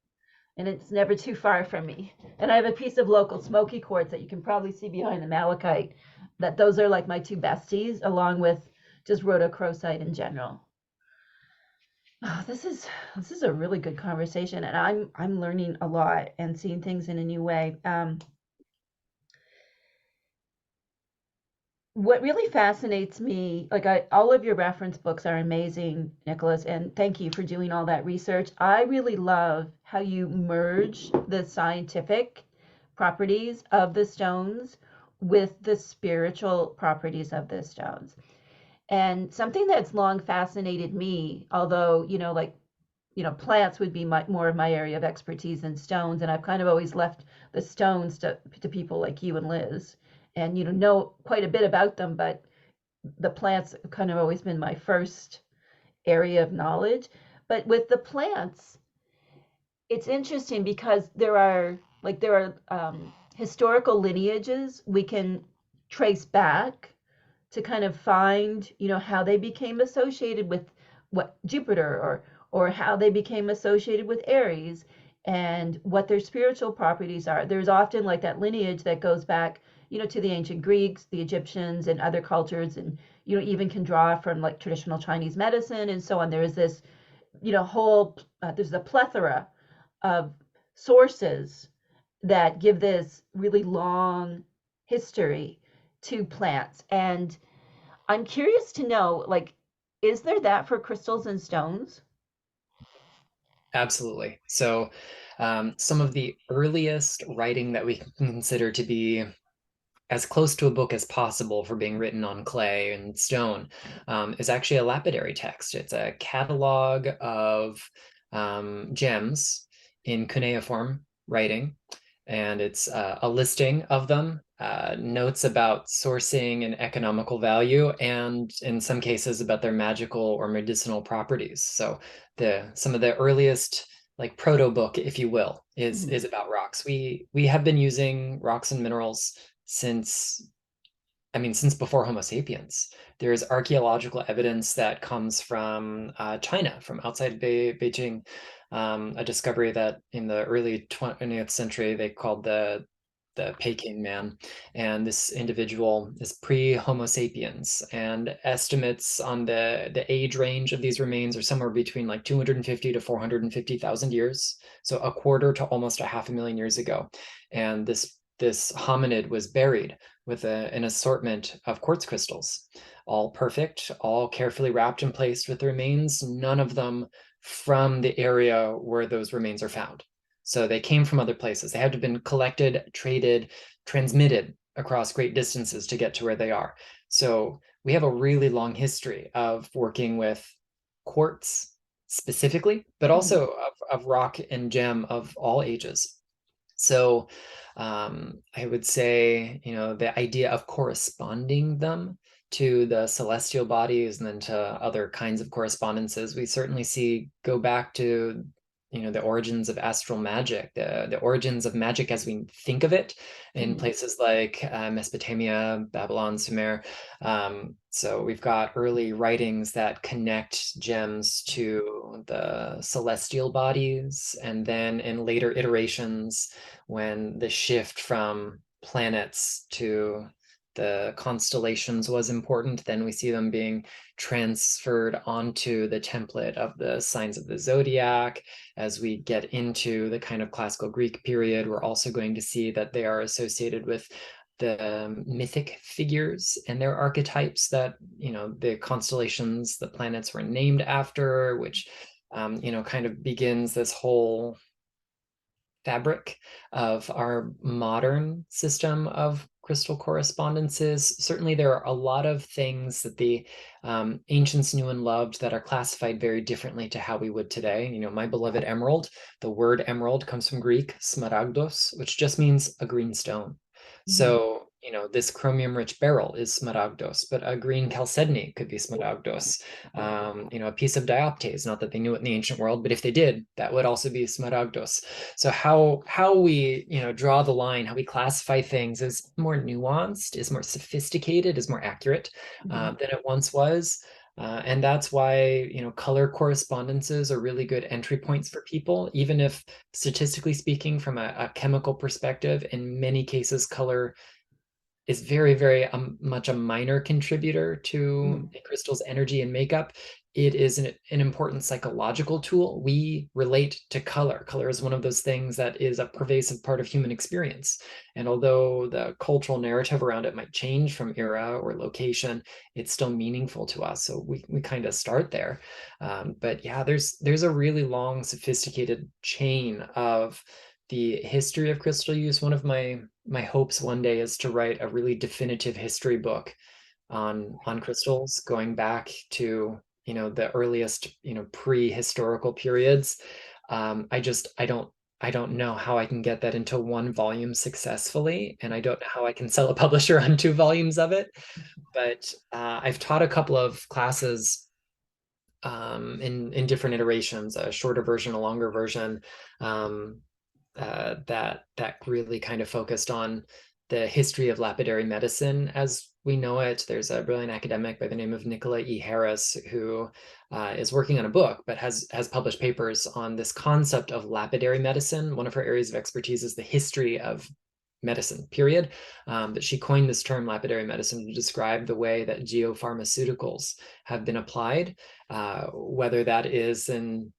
And it's never too far from me. And I have a piece of local smoky quartz that you can probably see behind the malachite. That those are like my two besties, along with just rhodochrosite in general. Oh, this is a really good conversation, and I'm learning a lot and seeing things in a new way. What really fascinates me, like all of your reference books are amazing, Nicholas, and thank you for doing all that research. I really love how you merge the scientific properties of the stones with the spiritual properties of the stones. And something that's long fascinated me, although, plants would be more of my area of expertise than stones, and I've kind of always left the stones to people like you and Liz, and know quite a bit about them, but the plants have kind of always been my first area of knowledge. But with the plants, it's interesting because there are historical lineages we can trace back to kind of find, how they became associated with what Jupiter or how they became associated with Aries and what their spiritual properties are. There's often like that lineage that goes back, to the ancient Greeks, the Egyptians, and other cultures, and even can draw from like traditional Chinese medicine and so on. There is this, whole there's a plethora of sources that give this really long history to plants. And I'm curious to know, like, is there that for crystals and stones?
Absolutely. So, some of the earliest writing that we can consider to be as close to a book as possible for being written on clay and stone is actually a lapidary text. It's a catalog of gems in cuneiform writing, and it's a listing of them, notes about sourcing and economical value, and in some cases about their magical or medicinal properties. So some of the earliest like proto book, if you will, is
Mhm.
is about rocks. We have been using rocks and minerals since since before Homo sapiens. There's archaeological evidence that comes from China, from outside Beijing, a discovery that in the early 20th century they called the Peking man, and this individual is pre-Homo sapiens, and estimates on the age range of these remains are somewhere between like 250 to 450,000 years, so a quarter to almost a half a million years ago, and this hominid was buried with an assortment of quartz crystals, all perfect, all carefully wrapped and placed with the remains, none of them from the area where those remains are found. So they came from other places. They had to have been collected, traded, transmitted across great distances to get to where they are. So we have a really long history of working with quartz specifically, but also of rock and gem of all ages. So I would say, the idea of corresponding them to the celestial bodies and then to other kinds of correspondences, we certainly see go back to, the origins of astral magic, the origins of magic as we think of it in places like Mesopotamia, Babylon, Sumer. So we've got early writings that connect gems to the celestial bodies, and then in later iterations, when the shift from planets to the constellations was important, then we see them being transferred onto the template of the signs of the zodiac. As we get into the kind of classical Greek period, we're also going to see that they are associated with the mythic figures and their archetypes that, the constellations, the planets were named after, which, kind of begins this whole fabric of our modern system of crystal correspondences. Certainly, there are a lot of things that the ancients knew and loved that are classified very differently to how we would today. My beloved emerald, the word emerald comes from Greek, smaragdos, which just means a green stone. So, this chromium-rich beryl is smaragdos, but a green chalcedony could be smaragdos. A piece of dioptase, not that they knew it in the ancient world, but if they did, that would also be smaragdos. So how we, draw the line, how we classify things is more nuanced, is more sophisticated, is more accurate than it once was. And that's why, color correspondences are really good entry points for people, even if statistically speaking, from a chemical perspective, in many cases, color is very, very much a minor contributor to a crystal's energy and makeup. It is an important psychological tool. We relate to color. Color is one of those things that is a pervasive part of human experience. And although the cultural narrative around it might change from era or location, it's still meaningful to us. So we kind of start there. But yeah, there's a really long, sophisticated chain of the history of crystal use. One of my hopes one day is to write a really definitive history book on crystals, going back to the earliest prehistorical periods. I don't know how I can get that into one volume successfully, and I don't know how I can sell a publisher on 2 volumes of it. But I've taught a couple of classes in different iterations, a shorter version, a longer version, that really kind of focused on the history of lapidary medicine as we know it. There's a brilliant academic by the name of Nicholas E. Harris who is working on a book, but has published papers on this concept of lapidary medicine. One of her areas of expertise is the history of medicine, period. But she coined this term lapidary medicine to describe the way that geopharmaceuticals have been applied, whether that is in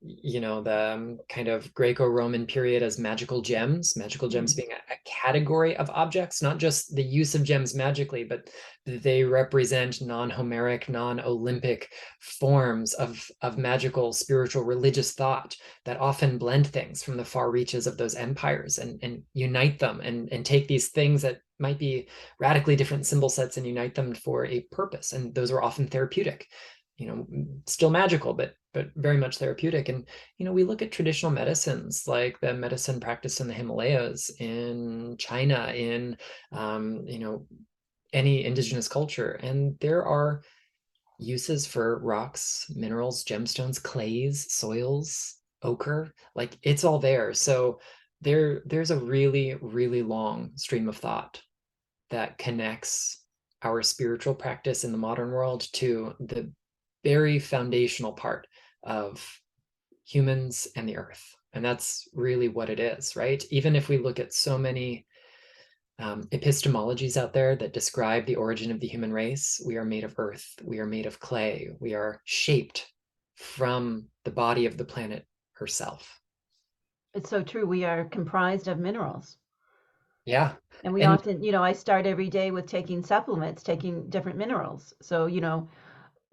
the kind of Greco-Roman period as magical gems being a category of objects, not just the use of gems magically, but they represent non-Homeric, non-Olympic forms of magical, spiritual, religious thought that often blend things from the far reaches of those empires and unite them and take these things that might be radically different symbol sets and unite them for a purpose. And those are often therapeutic, still magical, but very much therapeutic. And we look at traditional medicines like the medicine practiced in the Himalayas, in China, in any indigenous culture, and there are uses for rocks, minerals, gemstones, clays, soils, ochre. Like, it's all there. So there's a really, really long stream of thought that connects our spiritual practice in the modern world to the very foundational part of humans and the earth. And that's really what it is, right? Even if we look at so many epistemologies out there that describe the origin of the human race, we are made of earth, we are made of clay, we are shaped from the body of the planet herself.
It's so true. We are comprised of minerals.
Yeah.
And we often, I start every day with taking supplements, taking different minerals. So,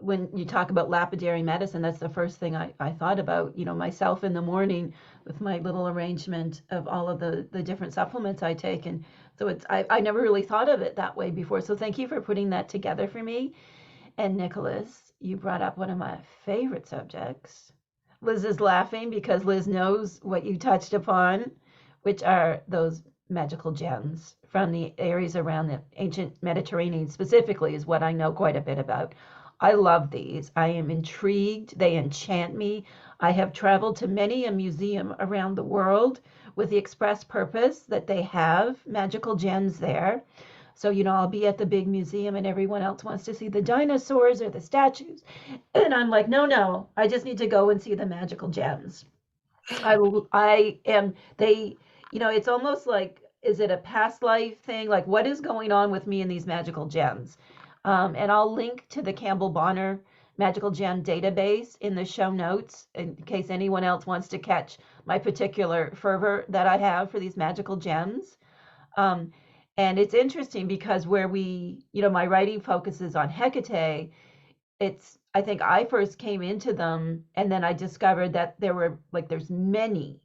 when you talk about lapidary medicine, that's the first thing I thought about, myself in the morning with my little arrangement of all of the different supplements I take. And so I never really thought of it that way before. So thank you for putting that together for me. And Nicholas, you brought up one of my favorite subjects. Liz is laughing because Liz knows what you touched upon, which are those magical gems from the areas around the ancient Mediterranean, specifically, is what I know quite a bit about. I love these. I am intrigued. They enchant me. I have traveled to many a museum around the world with the express purpose that they have magical gems there. So, I'll be at the big museum and everyone else wants to see the dinosaurs or the statues. And I'm like, no, no, I just need to go and see the magical gems. I am, they, it's almost like, is it a past life thing? Like, what is going on with me in these magical gems? And I'll link to the Campbell Bonner Magical Gem database in the show notes in case anyone else wants to catch my particular fervor that I have for these magical gems. Um, and it's interesting because where my writing focuses on Hekate, I think I first came into them and then I discovered that there's many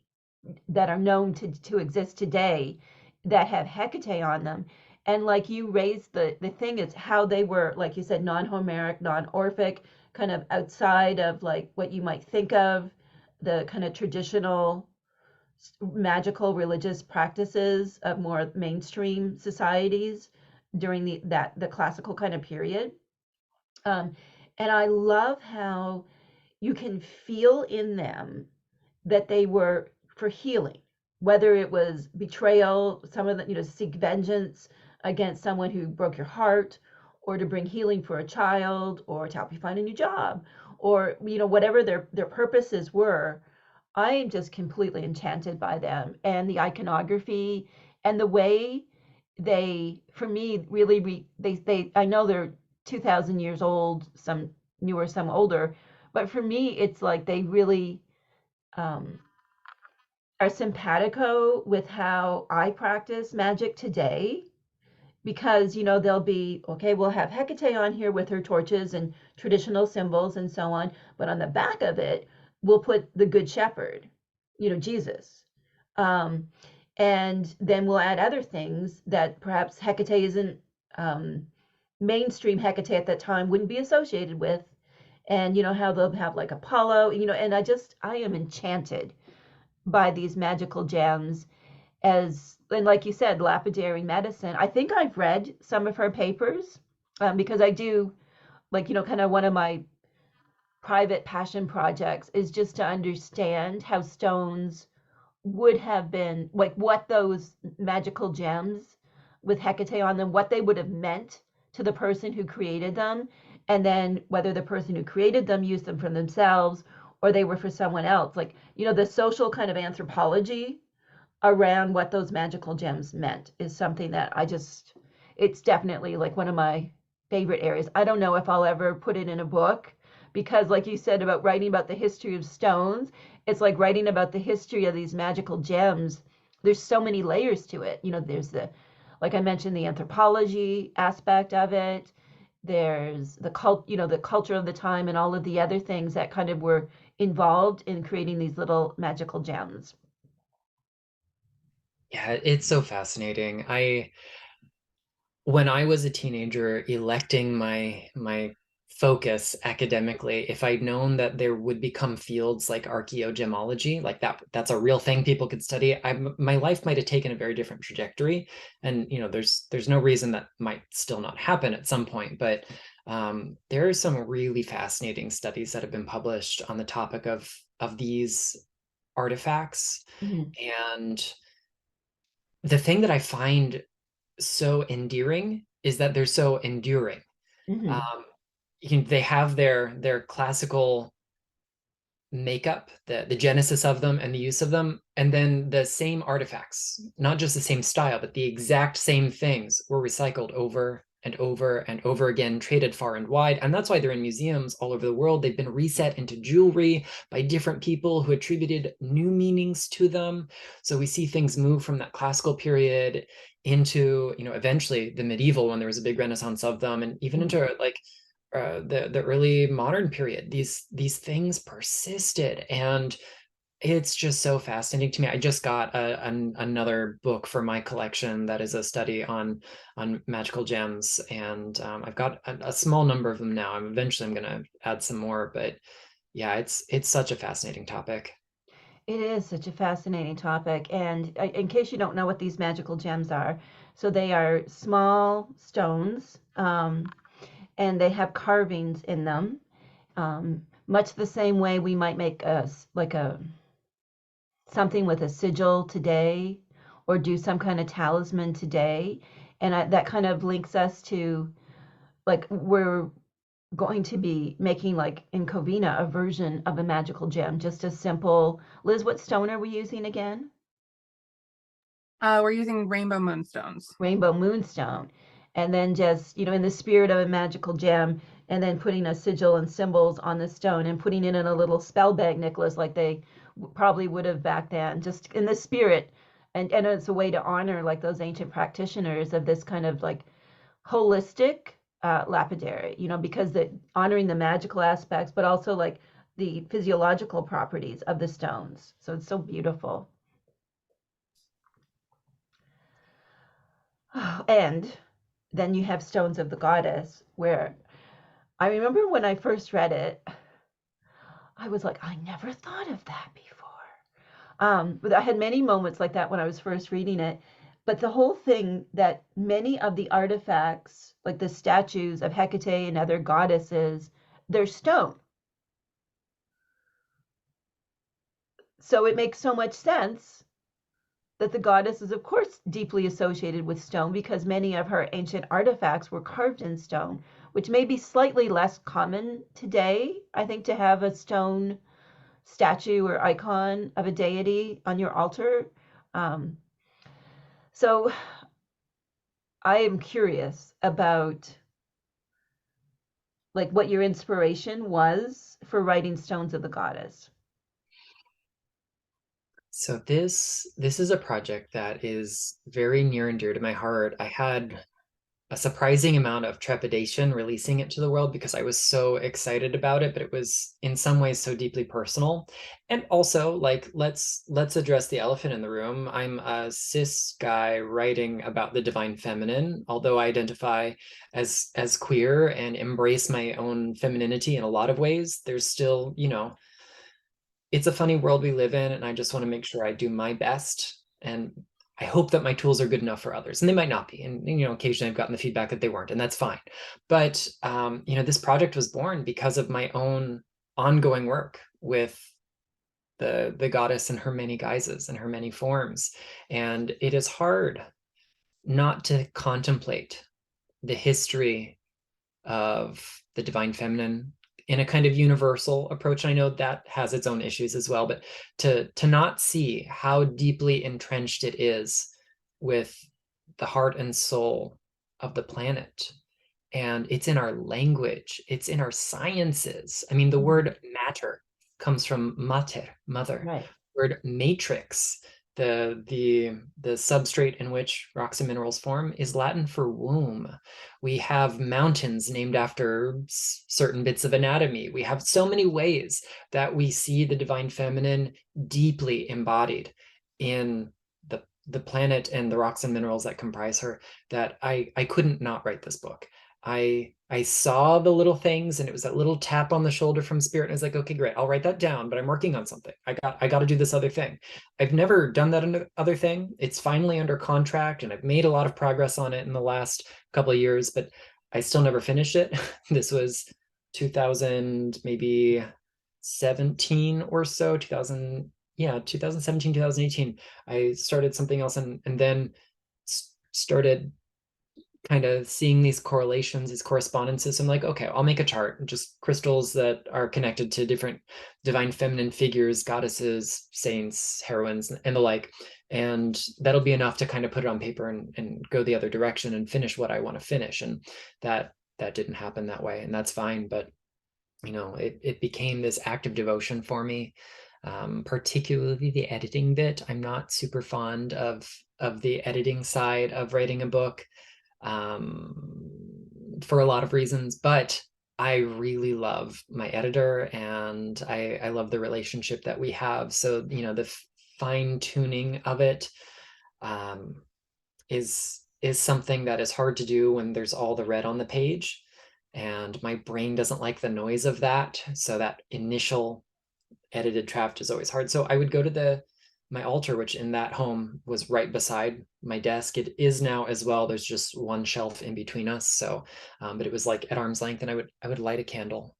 that are known to exist today that have Hecate on them. And like you raised the thing is how they were, like you said, non-Homeric, non-Orphic, kind of outside of like what you might think of the kind of traditional magical religious practices of more mainstream societies during the classical kind of period. Um, and I love how you can feel in them that they were for healing, whether it was betrayal, some of the, seek vengeance against someone who broke your heart, or to bring healing for a child, or to help you find a new job, or, whatever their purposes were. I am just completely enchanted by them and the iconography and the way they, for me, really, I know they're 2,000 years old, some newer, some older, but for me, it's like they really um, are simpatico with how I practice magic today because they'll be okay, we'll have Hecate on here with her torches and traditional symbols and so on, but on the back of it we'll put the good shepherd, Jesus. um, and then we'll add other things that perhaps Hecate isn't, um, mainstream Hecate at that time wouldn't be associated with, and how they'll have like Apollo, and I am enchanted by these magical gems and like you said, lapidary medicine. I think I've read some of her papers, because I do, like, kind of one of my private passion projects is just to understand how stones would have been, like what those magical gems with Hecate on them, what they would have meant to the person who created them, and then whether the person who created them used them for themselves or they were for someone else. Like, the social kind of anthropology around what those magical gems meant is something that it's definitely like one of my favorite areas. I don't know if I'll ever put it in a book because, like you said about writing about the history of stones, it's like writing about the history of these magical gems. There's so many layers to it. There's like I mentioned, the anthropology aspect of it. There's the culture of the time and all of the other things that kind of were involved in creating these little magical gems.
Yeah, it's so fascinating. When I was a teenager electing my focus academically, if I'd known that there would become fields like archaeogemology, like that's a real thing people could study, my life might have taken a very different trajectory. And there's no reason that might still not happen at some point, but there are some really fascinating studies that have been published on the topic of these artifacts.
Mhm.
And the thing that I find so endearing is that they're so enduring.
Mhm.
Um, they have their classical makeup, the genesis of them and the use of them, and then the same artifacts, not just the same style, but the exact same things were recycled over and over and over again, traded far and wide. And that's why they're in museums all over the world. They've been reset into jewelry by different people who attributed new meanings to them. So we see things move from that classical period into, eventually the medieval, when there was a big renaissance of them, and even into like the early modern period. These things persisted, and it's just so fascinating to me. I just got another book for my collection that is a study on magical gems, and I've got a small number of them now. I'm going to add some more, but yeah, it's such a fascinating topic.
It is such a fascinating topic. And in case you don't know what these magical gems are, so they are small stones, and they have carvings in them, much the same way we might make like a something with a sigil today, or do some kind of talisman today. And that kind of links us to, like, we're going to be making, like in Covina, a version of a magical gem, just a simple. Liz, what stone are we using again?
We're using rainbow moonstones.
Rainbow moonstone. And then just, in the spirit of a magical gem, and then putting a sigil and symbols on the stone and putting it in a little spell bag, Nicholas, like they probably would have back then, just in the spirit. And it's a way to honor, like, those ancient practitioners of this kind of, like, holistic lapidary, because the honoring the magical aspects, but also, like, the physiological properties of the stones. So it's so beautiful. And then you have Stones of the Goddess, where I remember when I first read it, I was like, I never thought of that before. But I had many moments like that when I was first reading it. But the whole thing, that many of the artifacts, like the statues of Hekate and other goddesses, they're stone. So it makes so much sense that the goddess is, of course, deeply associated with stone, because many of her ancient artifacts were carved in stone, which may be slightly less common today, I think, to have a stone statue or icon of a deity on your altar. Um, so I am curious about, like, what your inspiration was for writing Stones of the Goddess.
So this is a project that is very near and dear to my heart. I had a surprising amount of trepidation releasing it to the world because I was so excited about it, but it was in some ways so deeply personal. And also, like, let's address the elephant in the room. I'm a cis guy writing about the divine feminine, although I identify as queer and embrace my own femininity in a lot of ways. There's still, it's a funny world we live in, and I just want to make sure I do my best. And I hope that my tools are good enough for others, and they might not be. And occasionally I've gotten the feedback that they weren't, and that's fine. But this project was born because of my own ongoing work with the goddess in her many guises and her many forms. And it is hard not to contemplate the history of the divine feminine in a kind of universal approach. I know that has its own issues as well, but to not see how deeply entrenched it is with the heart and soul of the planet. And it's in our language, it's in our sciences. I mean, the word matter comes from mater, mother.
Right.
Word matrix, the substrate in which rocks and minerals form, is Latin for womb. We have mountains named after certain bits of anatomy. We have so many ways that we see the divine feminine deeply embodied in the planet and the rocks and minerals that comprise her, that I couldn't not write this book. I saw the little things, and it was that little tap on the shoulder from spirit, and I was like, okay, great, I'll write that down, but I'm working on something. I got to do this other thing. I've never done that other thing. It's finally under contract, and I've made a lot of progress on it in the last couple of years, but I still never finished it. This was 2000, maybe 17 or so, 2000, yeah, 2017, 2018. I started something else, and then started kind of seeing these correlations, these correspondences. So I'm like, okay, I'll make a chart, just crystals that are connected to different divine feminine figures, goddesses, saints, heroines, and the like. And that'll be enough to kind of put it on paper and go the other direction and finish what I want to finish. And that didn't happen that way, and that's fine. But it became this act of devotion for me. Particularly the editing bit. I'm not super fond of the editing side of writing a book, for a lot of reasons, but I really love my editor, and I love the relationship that we have. So, the fine tuning of it um, is something that is hard to do when there's all the red on the page, and my brain doesn't like the noise of that. So that initial edited draft is always hard. So I would go to my altar, which in that home was right beside my desk. It is now as well. There's just one shelf in between us. So, but it was like at arm's length, and I would light a candle,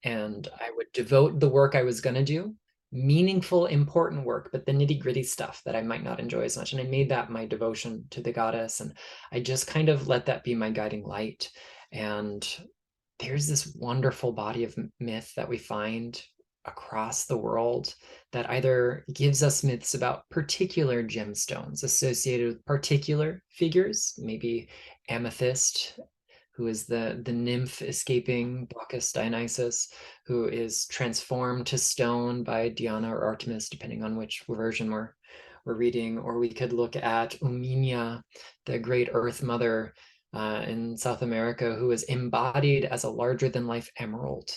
and I would devote the work I was gonna do, meaningful, important work, but the nitty-gritty stuff that I might not enjoy as much. And I made that my devotion to the goddess, and I just kind of let that be my guiding light. And there's this wonderful body of myth that we find across the world that either gives us myths about particular gemstones associated with particular figures, maybe amethyst, who is the nymph escaping Bacchus Dionysus, who is transformed to stone by Diana or Artemis, depending on which version we're reading. Or we could look at Uminia, the great Earth Mother in South America, who is embodied as a larger than life emerald,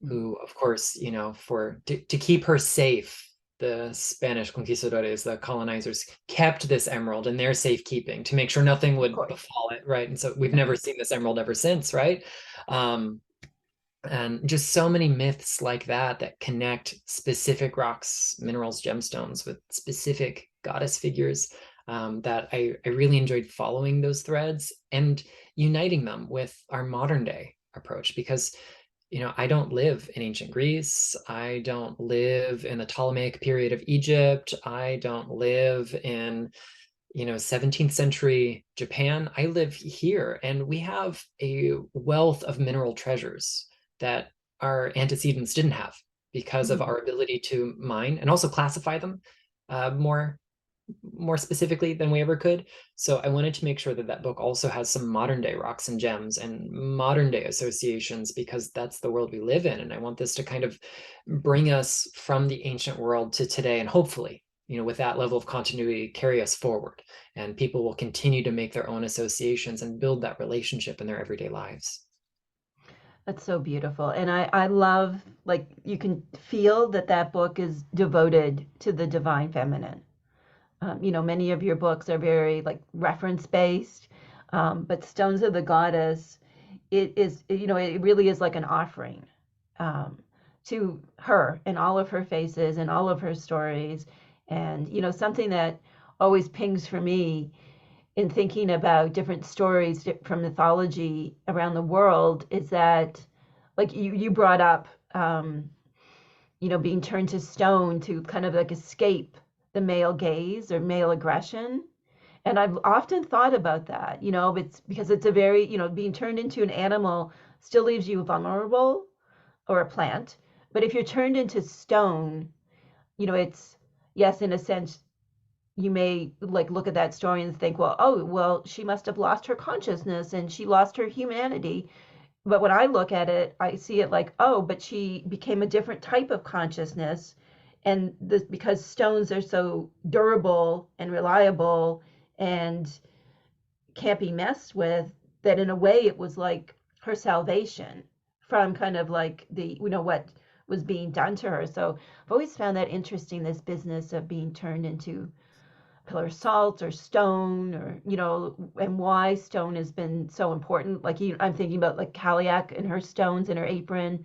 who, of course, to keep her safe, the Spanish conquistadores, the colonizers, kept this emerald in their safekeeping to make sure nothing would befall it, right? And so we've never seen this emerald ever since, right? And just so many myths like that connect specific rocks, minerals, gemstones with specific goddess figures, that I really enjoyed following those threads and uniting them with our modern day approach. Because I don't live in ancient Greece. I don't live in the Ptolemaic period of Egypt. I don't live in 17th century Japan. I live here, and we have a wealth of mineral treasures that our antecedents didn't have because of our ability to mine and also classify them more specifically than we ever could. So I wanted to make sure that that book also has some modern day rocks and gems and modern day associations, because that's the world we live in. And I want this to kind of bring us from the ancient world to today, and hopefully, with that level of continuity, carry us forward. And people will continue to make their own associations and build that relationship in their everyday lives.
That's so beautiful. And I love, like, you can feel that book is devoted to the divine feminine. Many of your books are very like reference based, but Stones of the Goddess, it really is like an offering um, to her and all of her faces and all of her stories. And, something that always pings for me in thinking about different stories from mythology around the world is that, like you brought up, being turned to stone to kind of like escape the male gaze or male aggression. And I've often thought about that, it's because it's a very, being turned into an animal still leaves you vulnerable, or a plant. But if you're turned into stone, it's, yes, in a sense, you may like look at that story and think, well, oh, well, she must have lost her consciousness and she lost her humanity. But when I look at it, I see it like, oh, but she became a different type of consciousness. And this, because stones are so durable and reliable and can't be messed with, that in a way it was like her salvation from kind of like what was being done to her. So I've always found that interesting, this business of being turned into pillar of salt or stone, or and why stone has been so important. Like I'm thinking about like Kaliak and her stones in her apron.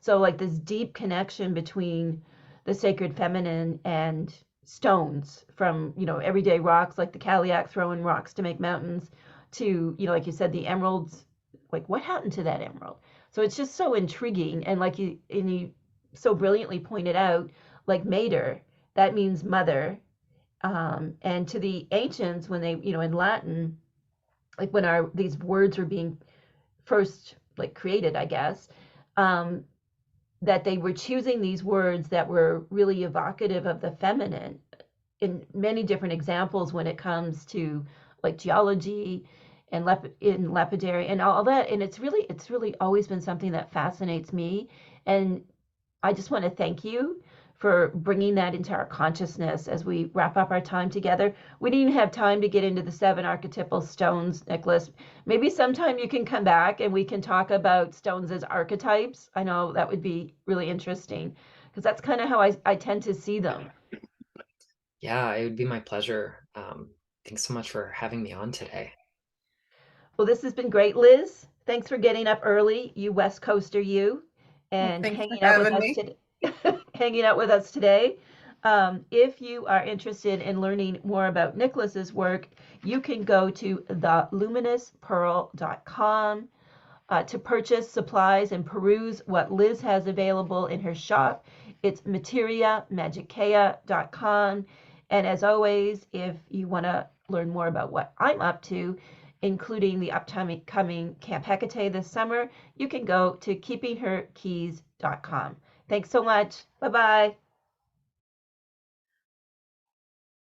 So like this deep connection between the sacred feminine and stones, from everyday rocks like the Kaliak throwing rocks to make mountains, to like you said, the emeralds. Like what happened to that emerald? So it's just so intriguing, and like you so brilliantly pointed out, like Mater, that means mother. And to the ancients, when they, in Latin, like when these words were being first like created, I guess, um, that they were choosing these words that were really evocative of the feminine in many different examples when it comes to like geology and in lapidary and all that. And it's really always been something that fascinates me. And I just want to thank you for bringing that into our consciousness as we wrap up our time together. We didn't even have time to get into the 7 archetypal stones, Nicholas. Maybe sometime you can come back and we can talk about stones as archetypes. I know that would be really interesting because that's kind of how I tend to see them.
Yeah, it would be my pleasure. Thanks so much for having me on today.
Well, this has been great, Liz. Thanks for getting up early, you West Coaster, you, and
Thanks for
hanging out with
having
us
me.
today. Hanging out with us today. If you are interested in learning more about Nicholas's work, you can go to theluminouspearl.com to purchase supplies and peruse what Liz has available in her shop. It's Materia, Magikeia.com. And as always, if you want to learn more about what I'm up to, including the upcoming Camp Hekate this summer, you can go to keepingherkeys.com. Thanks so much. Bye-bye.